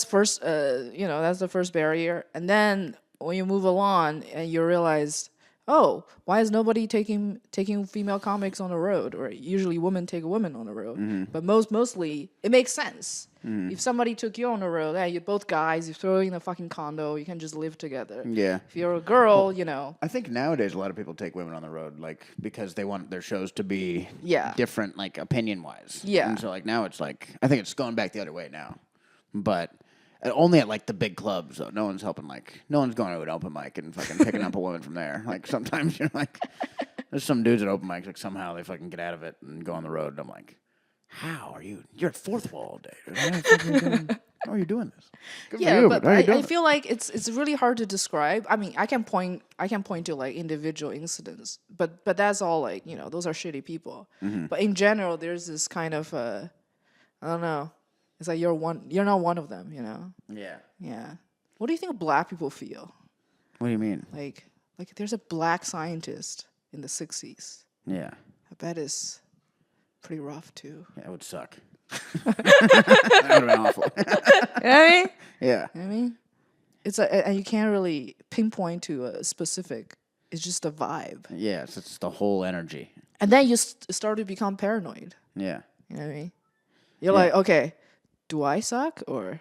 first. That's the first barrier, and then when you move along and you realize, oh, why is nobody taking female comics on the road? Or usually women take a woman on the road. Mm-hmm. But mostly it makes sense. Mm. If somebody took you on the road, you're both guys, you throw in a fucking condo, you can just live together. Yeah. If you're a girl, I think nowadays a lot of people take women on the road, like, because they want their shows to be different, like, opinion-wise. Yeah. And so, like, now it's like, I think it's going back the other way now. But only at like the big clubs, though. No one's helping. Like no one's going to an open mic and fucking picking up a woman from there. Like sometimes you're like, there's some dudes at open mics like somehow they fucking get out of it and go on the road. And I'm like, how are you? You're at Fourth Wall all day. How are you doing this? Good for you, but I feel like it's really hard to describe. I mean, I can point to like individual incidents, but that's all like those are shitty people. Mm-hmm. But in general, there's this kind of I don't know. It's like you're not one of them, Yeah. Yeah. What do you think black people feel? What do you mean? Like there's a black scientist in the 60s. Yeah. I bet it's pretty rough too. Yeah, it would suck. That would have been awful. You know what I mean? Yeah. You know what I mean? And you can't really pinpoint to a specific. It's just a vibe. Yes, it's the whole energy. And then you start to become paranoid. Yeah. You know what I mean? You're like, okay, do I suck or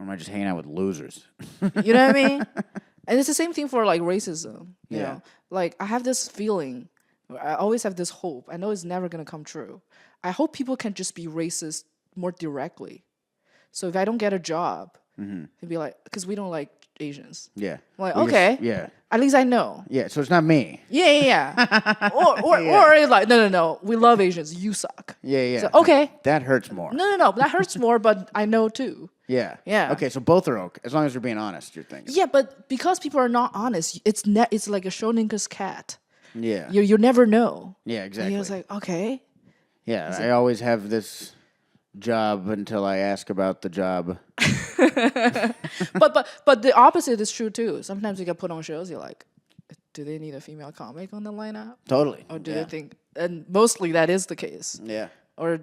am I just hanging out with losers? You know what I mean? And it's the same thing for like racism. You Yeah. know, like I have this feeling. I always have this hope. I know it's never gonna come true. I hope people can just be racist more directly. So if I don't get a job, it'd be like, because we don't like Asians. Yeah. I'm like, Well, okay. Yeah. At least I know. Yeah. So it's not me. Yeah. Or it's like, no. We love Asians. You suck. Yeah. So, okay. That hurts more. No. That hurts more, but I know too. Yeah. Yeah. Okay, so both are okay as long as you're being honest. You're thinking. Yeah, but because people are not honest, it's like a Schrodinger's cat. Yeah. You never know. Yeah, exactly. And it's like, okay. Yeah, I always have this job until I ask about the job. But the opposite is true too. Sometimes you get put on shows, you're like, do they need a female comic on the lineup? Totally. Or do they think, and mostly that is the case. Yeah. Or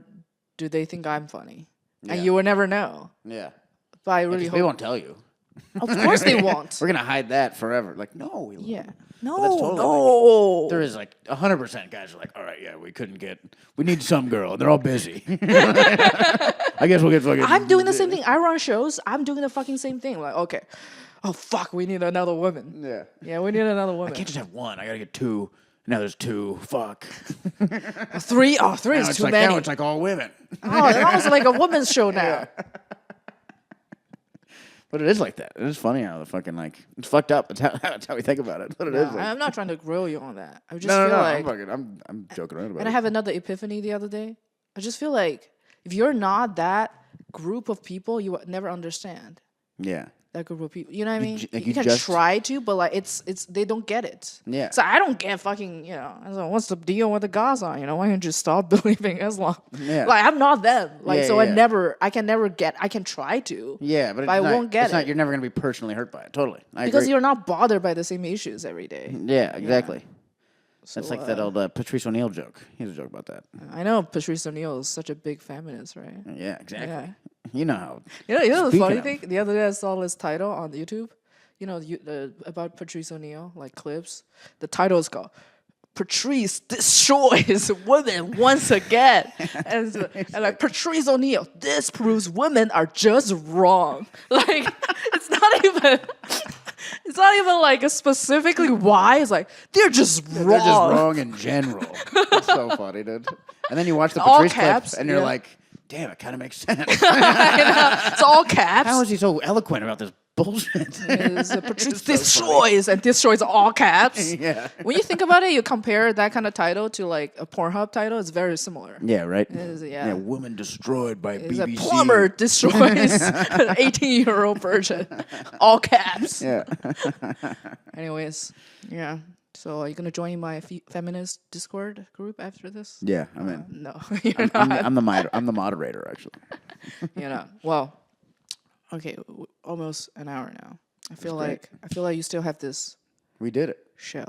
do they think I'm funny? Yeah. And you will never know. Yeah. But I really hope. They won't tell you. Of course they won't. We're going to hide that forever. Like, no. Yeah. No, that's totally no. Like, there is like 100% guys are like, all right, yeah, we need some girl. And they're all busy. I guess we'll get fucking. I'm doing the same thing. I run shows. I'm doing the fucking same thing. Like, okay. Oh, fuck. We need another woman. Yeah. Yeah, we need another woman. I can't just have one. I got to get two. Now there's two. Fuck. Three? Oh, three is too many. Now it's like all women. Oh, it's almost like a woman's show now. Yeah. But it is like that. It is funny how the fucking like it's fucked up. That's how we think about it. But it is. Like, I'm not trying to grill you on that. I just feel like I'm joking around about it. And I have another epiphany the other day. I just feel like if you're not that group of people, you would never understand. Yeah. That group of people. You know what I mean? You can try to, but like it's they don't get it. Yeah. So I don't get fucking, I was like, what's the deal with the Gaza? Why don't you just stop believing Islam? Yeah. Like I'm not them. Like yeah, so yeah. I can never get I can try to. Yeah, but I won't get it. You're never gonna be personally hurt by it. Totally. Because agree. you're not bothered by the same issues every day. Yeah, exactly. Yeah. So, that's like that old Patrice O'Neill joke. He has a joke about that. I know Patrice O'Neill is such a big feminist, right? Yeah, exactly. Yeah. You know how. You know the funny thing? The other day I saw this title on YouTube. About Patrice O'Neill, like clips. The title is called Patrice Destroys Women Once Again. and like Patrice O'Neill, this proves women are just wrong. Like it's not even like specifically why. It's like they're just wrong. They're just wrong in general. It's so funny, dude. And then you watch the Patrice clips and you're like, damn, it kind of makes sense. It's all caps. How is he so eloquent about this bullshit? Patrice destroys, and destroys all caps. Yeah. When you think about it, you compare that kind of title to like a Pornhub title, it's very similar. Yeah, right? Yeah. Woman destroyed by It's BBC. A plumber destroys an 18-year-old virgin. All caps. Yeah. Anyways, yeah. So are you going to join my feminist Discord group after this? Yeah, I'm in. No, you're not. I'm the moderator, actually. Well, okay, almost an hour now. I feel like you still have this. We did it. Show.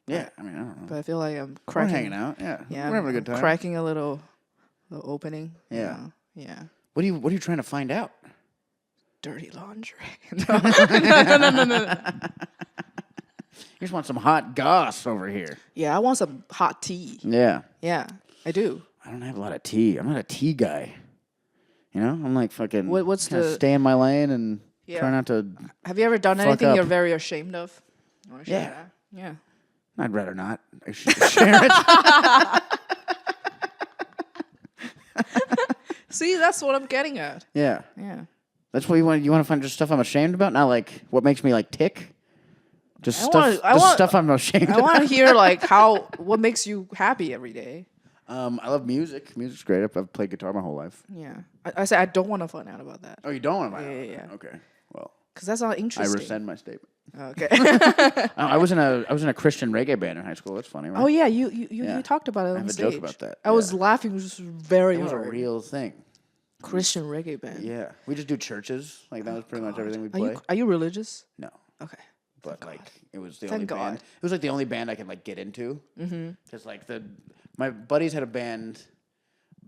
Yeah, I mean, I don't know. But I feel like I'm cracking. We're hanging out. Yeah, yeah, we're having a good time. Cracking a little opening. Yeah, yeah. What are you trying to find out? Dirty laundry. No. You just want some hot goss over here. Yeah, I want some hot tea. Yeah. Yeah, I do. I don't have a lot of tea. I'm not a tea guy. I'm like fucking. What's stay in my lane and try not to. Have you ever done anything you're very ashamed of? Yeah. Yeah. I'd rather not. I should share it. See, that's what I'm getting at. Yeah. Yeah. That's what you want. You want to find just stuff I'm ashamed about, not like what makes me like tick. Just stuff I'm ashamed about. I want to hear like what makes you happy every day. I love music. Music's great. I've played guitar my whole life. Yeah. I said I don't want to find out about that. Oh, you don't want to find out? Yeah. Okay. Well. Because that's not interesting. I rescind my statement. Okay. I was in a Christian reggae band in high school. That's funny, right? Oh yeah, you talked about it on stage. I have a joke about that. I was laughing just very hard. It was a real thing. Christian reggae band. Yeah. We just do churches. Like that was pretty much everything we play. Are you religious? No. Okay. But like it was the only band. It was like the only band I could like get into. Because like my buddies had a band,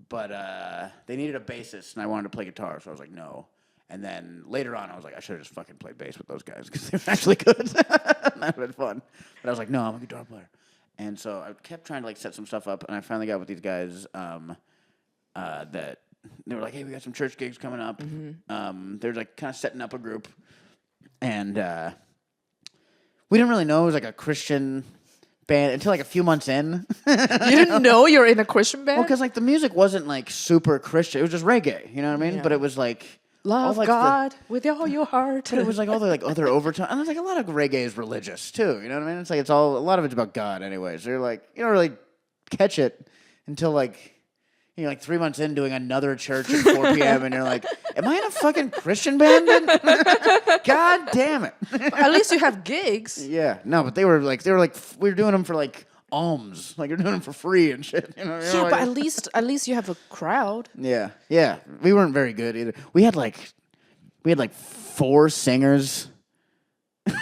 but they needed a bassist, and I wanted to play guitar, so I was like no. And then later on, I was like, I should have just fucking played bass with those guys because they were actually good. That would have been fun. But I was like, no, I'm a guitar player. And so I kept trying to like set some stuff up, and I finally got with these guys that they were like, hey, we got some church gigs coming up. They're like kind of setting up a group, and we didn't really know it was like a Christian band until like a few months in. You didn't know you were in a Christian band? Well, because like the music wasn't like super Christian. It was just reggae. You know what I mean? Yeah. But it was like. Love God with all your heart. But it was like all the like other overtones. And there's like a lot of reggae is religious too. You know what I mean? It's like a lot of it's about God anyway. So you're like, you don't really catch it until like, 3 months in doing another church at 4 p.m. and you're like, am I in a fucking Christian band? God damn it. At least you have gigs. Yeah. No, but they were like, we were doing them for like alms. Like you're doing them for free and shit. Yeah, but at least you have a crowd. Yeah. Yeah. We weren't very good either. We had like 4 singers.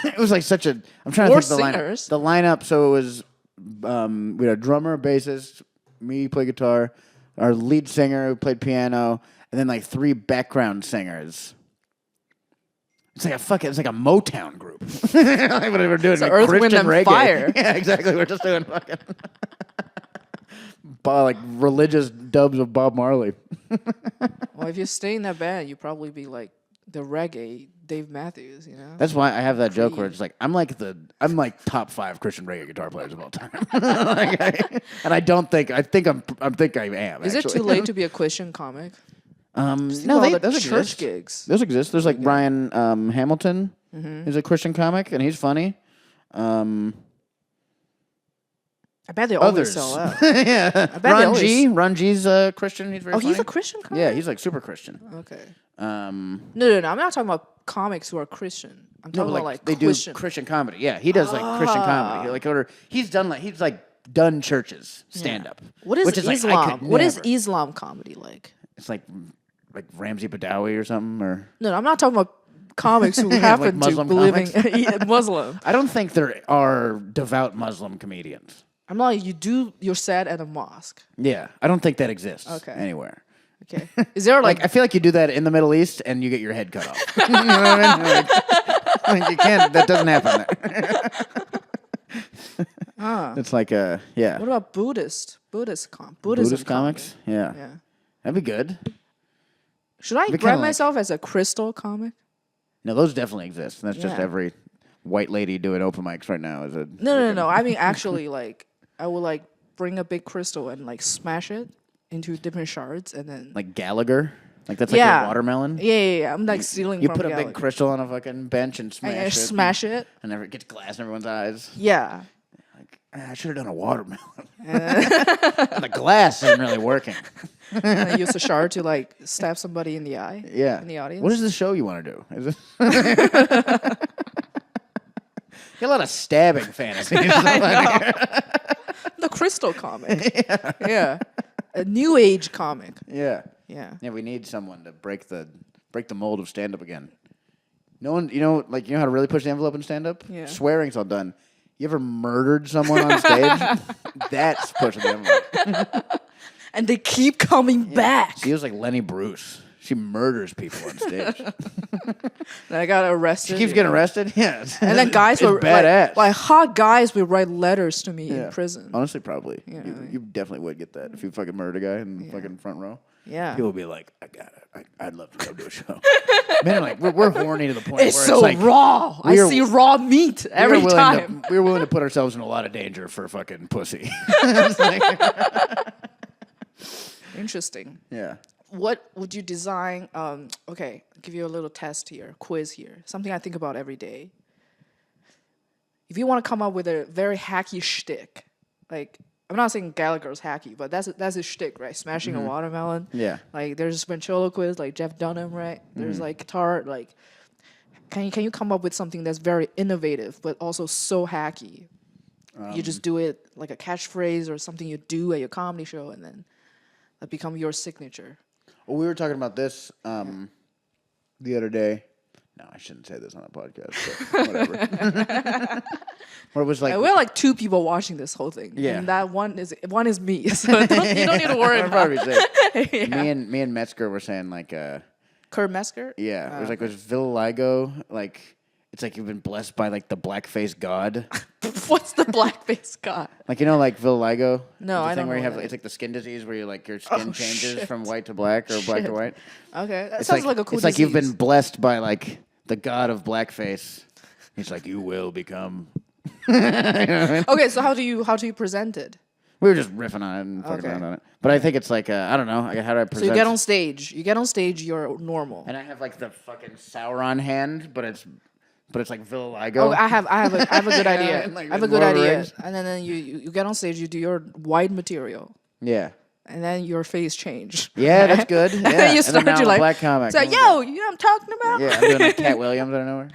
it was like such a. I'm trying to think of the lineup. The lineup. So it was. We had a drummer, bassist, me play guitar, our lead singer who played piano, and then like 3 background singers. It's like a Motown group. Like what we're doing, it's like Earth, Christian Wind, and reggae. Fire. Yeah, exactly. We're just doing fucking like religious dubs of Bob Marley. Well, if you stay in that band, you'd probably be like the reggae Dave Matthews, you know. That's why I have that joke where it's like I'm like top 5 Christian reggae guitar players of all time. I think I am. Is it too late to be a Christian comic? No, those church exist. gigs. Those exist. There's like Brian Hamilton. He's a Christian comic and he's funny. I bet they always sell out. Yeah. I bet Ron G's a Christian. He's very funny. He's a Christian comic? Yeah, he's like super Christian. Okay. No. I'm not talking about comics who are Christian. I'm talking about like they Christian. do Christian comedy. Yeah, he does like Christian comedy. He's done churches stand up. What is Islam? What is Islam comedy like? It's like Ramsey Badawi or something, or no, I'm not talking about comics who happen to believe in Muslim. I don't think there are devout Muslim comedians. I'm like, you do your set at a mosque. Yeah, I don't think that exists anywhere. Okay, is there like I feel like you do that in the Middle East and you get your head cut off. You know what I mean? Like you can't. That doesn't happen there. It's like yeah. What about Buddhist comics? Yeah, that'd be good. Should I brand myself as a crystal comic? No, those definitely exist. That's just every white lady doing open mics right now. No. I mean, actually, like, I would like bring a big crystal and like smash it into different shards, and then like Gallagher. Like that's like a watermelon. Yeah. I'm like stealing. You from put a Gallagher. big crystal on a fucking bench and smash it, and it gets glass in everyone's eyes. Yeah. I should have done a watermelon. The glass isn't really working. And I use a shard to like stab somebody in the eye. Yeah. In the audience. What is the show you want to do? Is it? You have a lot of stabbing fantasies. The crystal comic. Yeah. A new age comic. Yeah. Yeah. Yeah, we need someone to break the mold of stand up again. No one, you know how to really push the envelope in stand up? Yeah. Swearing's all done. You ever murdered someone on stage? That's pushing the envelope. And they keep coming back. She was like Lenny Bruce. She murders people on stage. Then I got arrested. She keeps getting arrested? Yeah. And then guys were badass. like hot guys would write letters to me in prison. Honestly, probably. Yeah, you definitely would get that if you fucking murdered a guy in the fucking front row. Yeah. People would be like, I got it. I'd love to go do a show. Man, like we're horny to the point it's where so it's like raw. I see raw meat every time. We're willing to put ourselves in a lot of danger for fucking pussy. Interesting. Yeah. What would you design? Okay, I'll give you a little test here, quiz here. Something I think about every day. If you want to come up with a very hacky shtick, like I'm not saying Gallagher's hacky, but that's his shtick, right? Smashing a watermelon. Yeah. Like there's ventriloquist, like Jeff Dunham, right? There's like guitar, like can you come up with something that's very innovative but also so hacky? You just do it like a catchphrase or something you do at your comedy show, and then that become your signature. Well, we were talking about this the other day. No, I shouldn't say this on a podcast, but whatever. Where it was like we're like 2 people watching this whole thing. Yeah. And that one is me. So you don't need to worry about it. Me and Metzger were saying like Kurt Metzger? Yeah. It was like was vitiligo, like it's like you've been blessed by like the blackface god. What's the blackface god? Like like vitiligo? No, I don't know. Where you have it's like the skin disease where you like your skin changes from white to black or black to white. Okay. That sounds like a cool disease. It's like you've been blessed by like the god of blackface. He's like, you will become. You know what I mean? Okay, so how do you present it? We were just riffing on it and fucking around on it. But I think it's like, I don't know. How do I present? So you get on stage. You're normal. And I have like the fucking Sauron hand, but it's like vitiligo. Oh, I have a good idea. Like, I have a good idea. And then you get on stage, you do your white material. Yeah. And then your face changed. Yeah, that's good. Yeah. And then you start to like black comic. It's like, yo, you know what I'm talking about? Yeah, I'm doing like Cat Williams out of nowhere.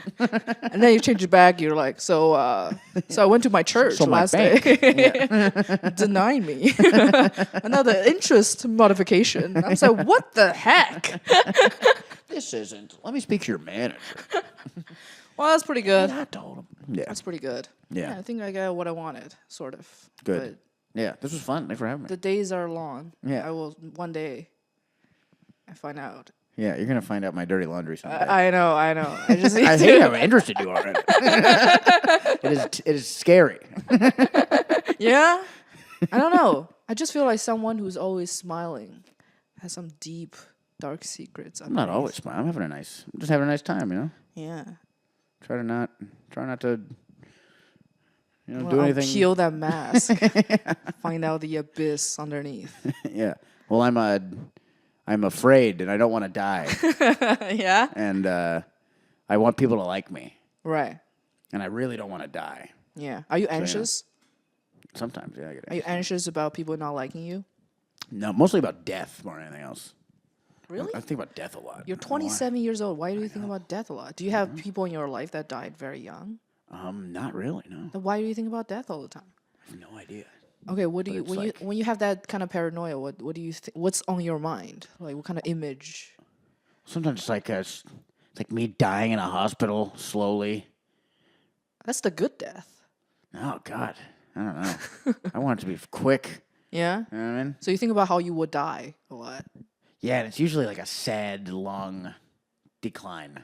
And then you change it back. You're like, so I went to my church last day. Denied me. Another interest modification. I'm like, what the heck? This isn't. Let me speak to your manager. Well, that's pretty good. And I told him. Yeah. That's pretty good. Yeah. I think I got what I wanted, sort of. Good. Yeah, this was fun. Thanks for having me. The days are long. Yeah. I will one day. I find out. Yeah, you're gonna find out my dirty laundry someday. I know. I just I hate how interested you are in it. It is scary. Yeah. I don't know. I just feel like someone who's always smiling has some deep, dark secrets. I'm not always smiling. I'm just having a nice time, you know. Yeah. Try not to, do anything. Peel that mask. Find out the abyss underneath. Yeah. Well, I'm afraid, and I don't want to die. Yeah. And I want people to like me. Right. And I really don't want to die. Yeah. Are you anxious? Sometimes, yeah. I get Are you anxious about people not liking you? No, mostly about death more than anything else. Really? I think about death a lot. You're 27 years old. Why do you think about death a lot? Do you have people in your life that died very young? Not really, no. Then why do you think about death all the time? I have no idea. Okay, what do you when you have that kind of paranoia? What do you what's on your mind? Like what kind of image? Sometimes it's like me dying in a hospital slowly. That's the good death. Oh God, I don't know. I want it to be quick. Yeah. You know what I mean? So you think about how you would die a lot. Yeah, and it's usually like a sad, long decline.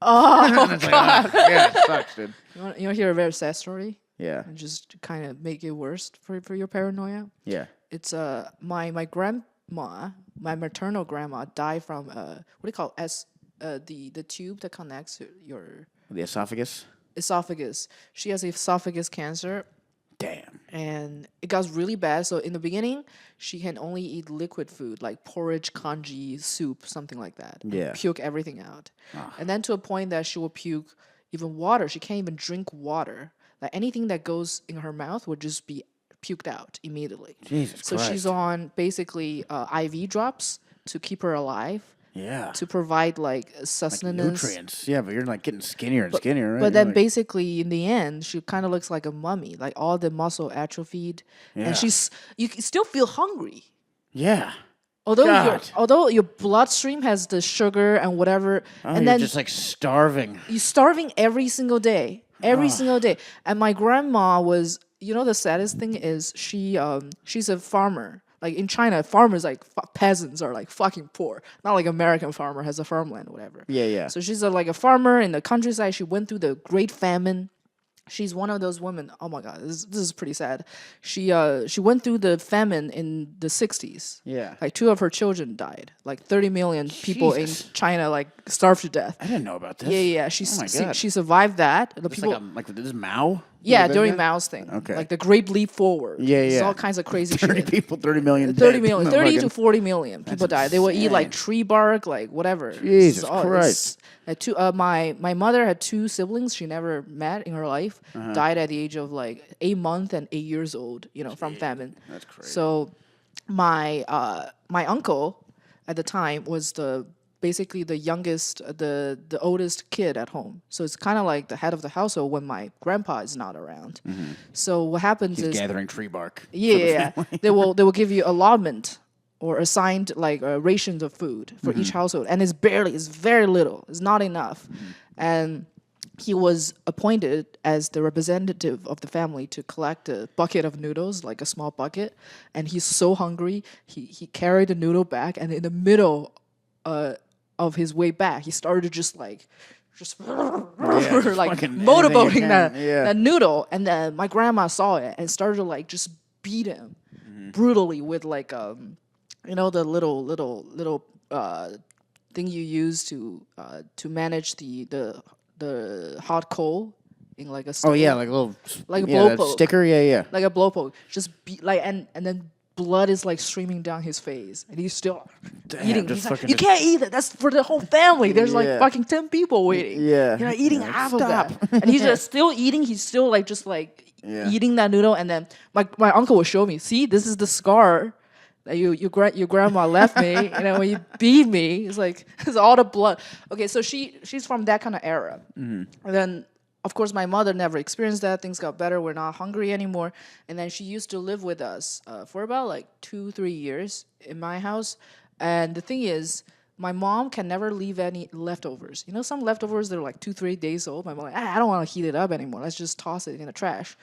Oh God! Yeah, it sucks, dude. You want to hear a very sad story? Yeah. And just kind of make it worse for your paranoia. Yeah. It's my grandma, my maternal grandma, died from what do you call it? The tube that connects to your The esophagus. She has esophagus cancer. Damn. And it got really bad. So in the beginning, she can only eat liquid food like porridge, congee, soup, something like that. Yeah. Puke everything out. And then to a point that she will puke even water. She can't even drink water. Like anything that goes in her mouth would just be puked out immediately. Jesus So Christ. she's on basically IV drops to keep her alive. Yeah. To provide like sustenance. Nutrients. Yeah, but you're like getting skinnier and skinnier, right? But then basically in the end, she kind of looks like a mummy. Like all the muscle atrophied. Yeah. And you can still feel hungry. Yeah. Although your bloodstream has the sugar and whatever. Oh, and you're then just like starving. you're starving every single day. Every single day. And my grandma was, the saddest thing is she's a farmer. Like in China, farmers peasants are like fucking poor. Not like American farmer has a farmland or whatever. Yeah, yeah. So she's like a farmer in the countryside. She went through the Great Famine. She's one of those women. Oh my God, this is pretty sad. She went through the famine in the 60s. Yeah. Like 2 of her children died. Like 30 million people in China like starved to death. I didn't know about this. Yeah. Oh my God. She survived that. The It's people. like this is Mao? Yeah, during Mao's thing. Okay. Like the Great Leap Forward. Yeah, It's yeah. all kinds of crazy 30 shit. people, 30 million. 30 million, dead. 30 to 40 million people died. They will eat like tree bark, like whatever. Jesus Christ. My mother had 2 siblings she never met in her life. Died at the age of like 8 months and 8 years old, from famine. That's crazy. So my uncle at the time was basically the youngest, the oldest kid at home. So it's kind of like the head of the household when my grandpa is not around. So what happens He's is gathering tree bark. yeah. They will give you allotment or assigned like rations of food for each household, and it's very little. It's not enough, and he was appointed as the representative of the family to collect a bucket of noodles, like a small bucket, and he's so hungry. He carried the noodle back, and in the middle of his way back, he started just like motorboating that noodle, and then my grandma saw it and started to like just beat him brutally with like the little thing you use to manage the hot coal in like a stove. Oh yeah, like a little like a blowpoke sticker. Yeah. like a blowpoke. Just beat like and then blood is like streaming down his face, and he's still eating. He's like, you can't eat it. That's for the whole family. There's like fucking 10 people waiting. Yeah, eating half of that, and he's just still eating. He's still like just like eating that noodle. And then my uncle will show me. See, this is the scar that your grandma left me. When you beat me, it's like it's all the blood. Okay, so she's from that kind of era, and then. Of course, my mother never experienced that. Things got better. We're not hungry anymore. And then she used to live with us for about like 2-3 years in my house. And the thing is, my mom can never leave any leftovers. You know, some leftovers they're like 2-3 days old. My mom like, I don't want to heat it up anymore. Let's just toss it in the trash.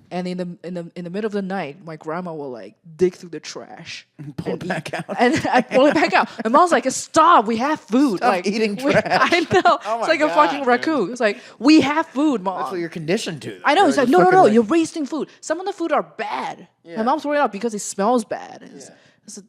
And in the middle of the night, my grandma will like dig through the trash Pull it back out. and I pull it back out. And mom's like, stop, we have food. Stop like eating trash. I know. Oh it's my like a God, fucking dude. raccoon. It's like, we have food, mom. That's what you're conditioned to. I know. It's like, Just no, fucking like- you're wasting food. Some of the food are bad. My mom's worried out because it smells bad.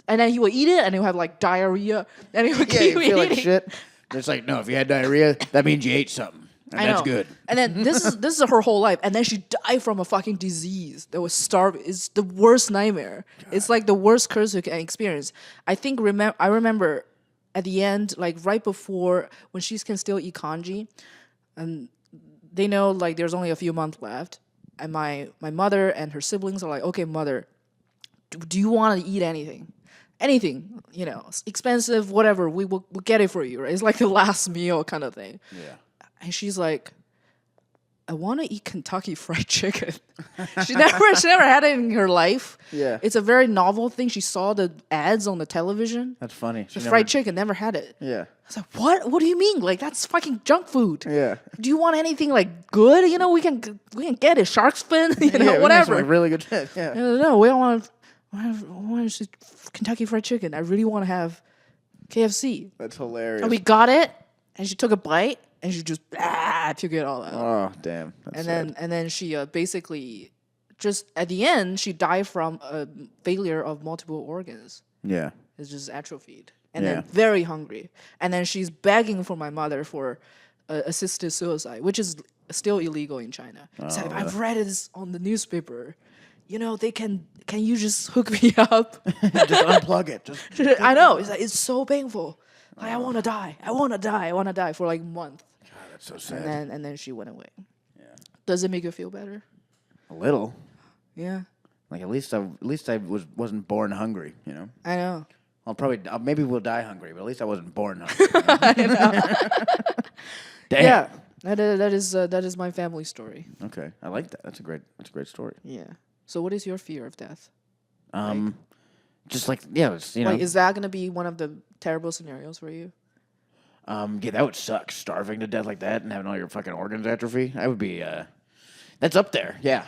And then he would eat it, and he would have like diarrhea, and he would keep you feel like eating. shit. It's like, no, if you had diarrhea, that means you ate something. And I that's know. good. And then this is her whole life, and then she died from a fucking disease that was starving. It's the worst nightmare. God. It's like the worst curse you can experience. I think I remember at the end, like right before when she can still eat kanji, and they know like there's only a few months left, and my mother and her siblings are like, okay, mother, do you want to eat anything? Anything, you know, expensive, whatever, we'll get it for you, right? It's like the last meal kind of thing. Yeah. And she's like, I want to eat Kentucky Fried Chicken. she never had it in her life. Yeah. It's a very novel thing. She saw the ads on the television. That's funny. The fried chicken, never had it. Yeah. I was like, what? What do you mean? Like, that's fucking junk food. Yeah. Do you want anything like good? You know, we can get it. Shark's fin, you know, Yeah, we got some, whatever. like, really good shit. Yeah. No, we don't want to Kentucky Fried Chicken. I really want to have KFC. That's hilarious. And we got it, and she took a bite, and she just took it all out. Oh, damn. That's sad. And then she basically just at the end she died from a failure of multiple organs. Yeah. It's just atrophied, and then very hungry, and then she's begging for my mother for assisted suicide, which is still illegal in China. So I've read this on the newspaper. You know, they can you just hook me up? Just unplug it. Just I know. It's like, it's so painful. Like, I want to die. I want to die for like a month. God, that's so sad. And then she went away. Yeah. Does it make you feel better? A little. Yeah. Like at least I wasn't born hungry, you know. I know. Maybe we'll die hungry, but at least I wasn't born hungry. You know? I know. Damn. Yeah. That is my family story. Okay, I like that. That's a great story. Yeah. So what is your fear of death? Just like it's, you know. Like, is that gonna be one of the terrible scenarios for you? Yeah, that would suck. Starving to death like that and having all your fucking organs atrophy. That would be. That's up there. Yeah,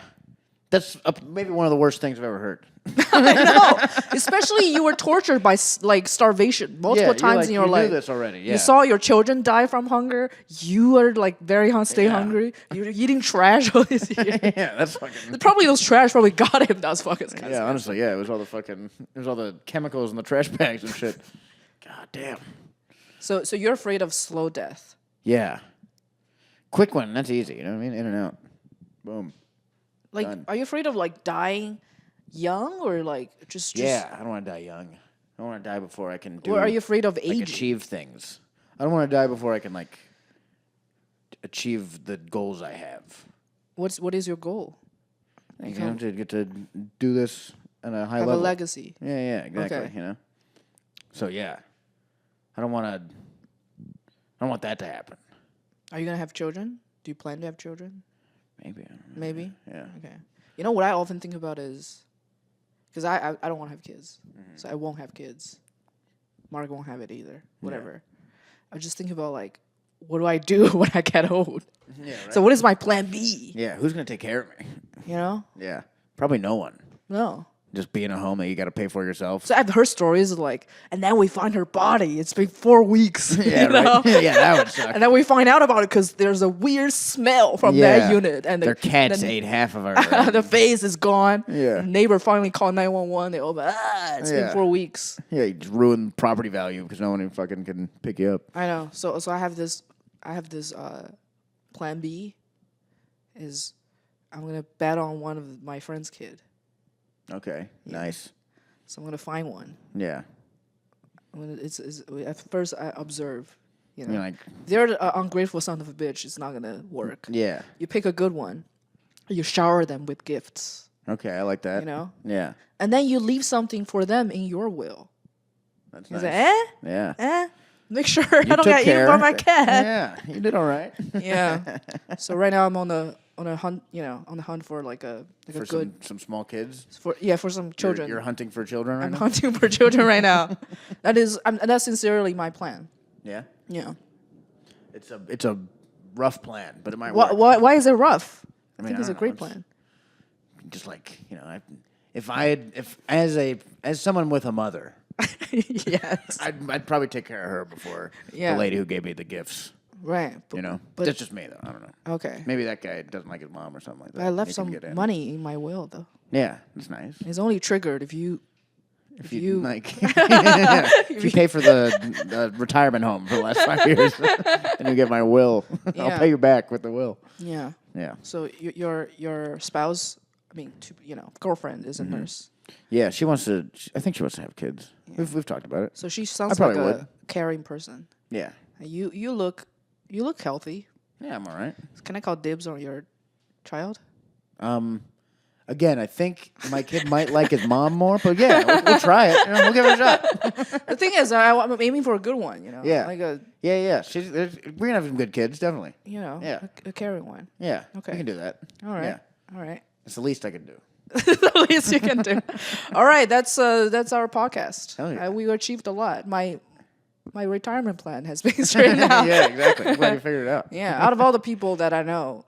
that's maybe one of the worst things I've ever heard. I know. Especially you were tortured by like starvation multiple times in your life. You knew this already. Yeah. You saw your children die from hunger. You are like very hungry. You're eating trash all this year. Yeah, that's fucking. Probably those trash probably got him. That's fucking disgusting. Yeah, honestly, yeah, it was all the chemicals in the trash bags and shit. God damn. So you're afraid of slow death. Yeah. Quick one, that's easy. You know what I mean? In and out. Boom. Like, Done. are you afraid of like dying young or like just? Yeah, I don't want to die young. I don't want to die before I can do. Or are you afraid of aging? Achieve things. I don't want to die before I can like achieve the goals I have. What is your goal? You have to get to do this at a high Have level. a legacy. Yeah, exactly. Okay. You know. So yeah, I don't want that to happen. Are you gonna have children? Do you plan to have children? Maybe. Maybe. Yeah. Okay. You know what I often think about is, because I don't want to have kids, so I won't have kids. Mark won't have it either. Whatever. I just think about like, what do I do when I get old? Yeah. Right. So what is my plan B? Yeah. Who's gonna take care of me? You know? Yeah. Probably no one. No. Just being a home that you got to pay for yourself. So I've heard stories of like, and then we find her body. It's been 4 weeks. Yeah, you know? right. Yeah, that would suck. And then we find out about it because there's a weird smell from that unit, and their cats ate half of our. the face is gone. Yeah. The neighbor finally called 911. They open. It's been 4 weeks. Yeah, you just ruin property value because no one fucking can pick you up. I know. So I have this plan B. Is I'm gonna bet on one of my friend's kid. Okay, nice. So I'm gonna find one. Yeah. It's at first I observe. You know, like, they're an ungrateful son of a bitch. It's not gonna work. Yeah. You pick a good one. You shower them with gifts. Okay, I like that. You know. Yeah. And then you leave something for them in your will. That's You nice. say, Yeah. Make sure I don't took get eaten care. by my cat. Yeah, you did all right. Yeah. So right now I'm on on a hunt, on the hunt for like a for good some small kids. For some children. You're hunting for children right I'm now. hunting for children right now. That's sincerely my plan. Yeah. Yeah. It's a rough plan, but it might work. Why is it rough? I think mean, it's a great plan. Just like as someone with a mother, Yes. I'd probably take care of her before Yeah. the lady who gave me the gifts. Right. But that's just me though. I don't know. Okay. Maybe that guy doesn't like his mom or something like that. I left He can some get in. money in my will though. Yeah, that's nice. It's only triggered if you like, if you pay for the retirement home for the last 5 years, and you get my will, I'll Yeah. pay you back with the will. Yeah. Yeah. So your spouse, girlfriend is a nurse. Yeah, she wants to. I think she wants to have kids. Yeah. We've talked about it. So she sounds probably like a would. caring person. Yeah. You look healthy. Yeah, I'm all right. Can I call dibs on your child? Again, I think my kid might like his mom more, but yeah, we'll try it. We'll give it a shot. The thing is, I'm aiming for a good one. Yeah. Like a Yeah. We're gonna have some good kids, definitely. Yeah. A caring one. Yeah. Okay. We can do that. All right. Yeah. All right. It's the least I can do. The least you can do. All right, that's our podcast. Hell yeah. We achieved a lot. My retirement plan has been straightened out. Yeah, exactly. I'm glad you figured it out. Yeah, out of all the people that I know,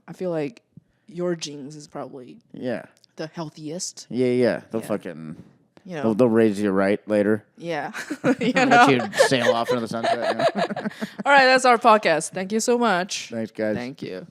I feel like your genes is probably the healthiest. Yeah. They'll fucking You know. they'll raise you right later. Yeah. Let you sail off into the sunset. All right, that's our podcast. Thank you so much. Thanks, guys. Thank you.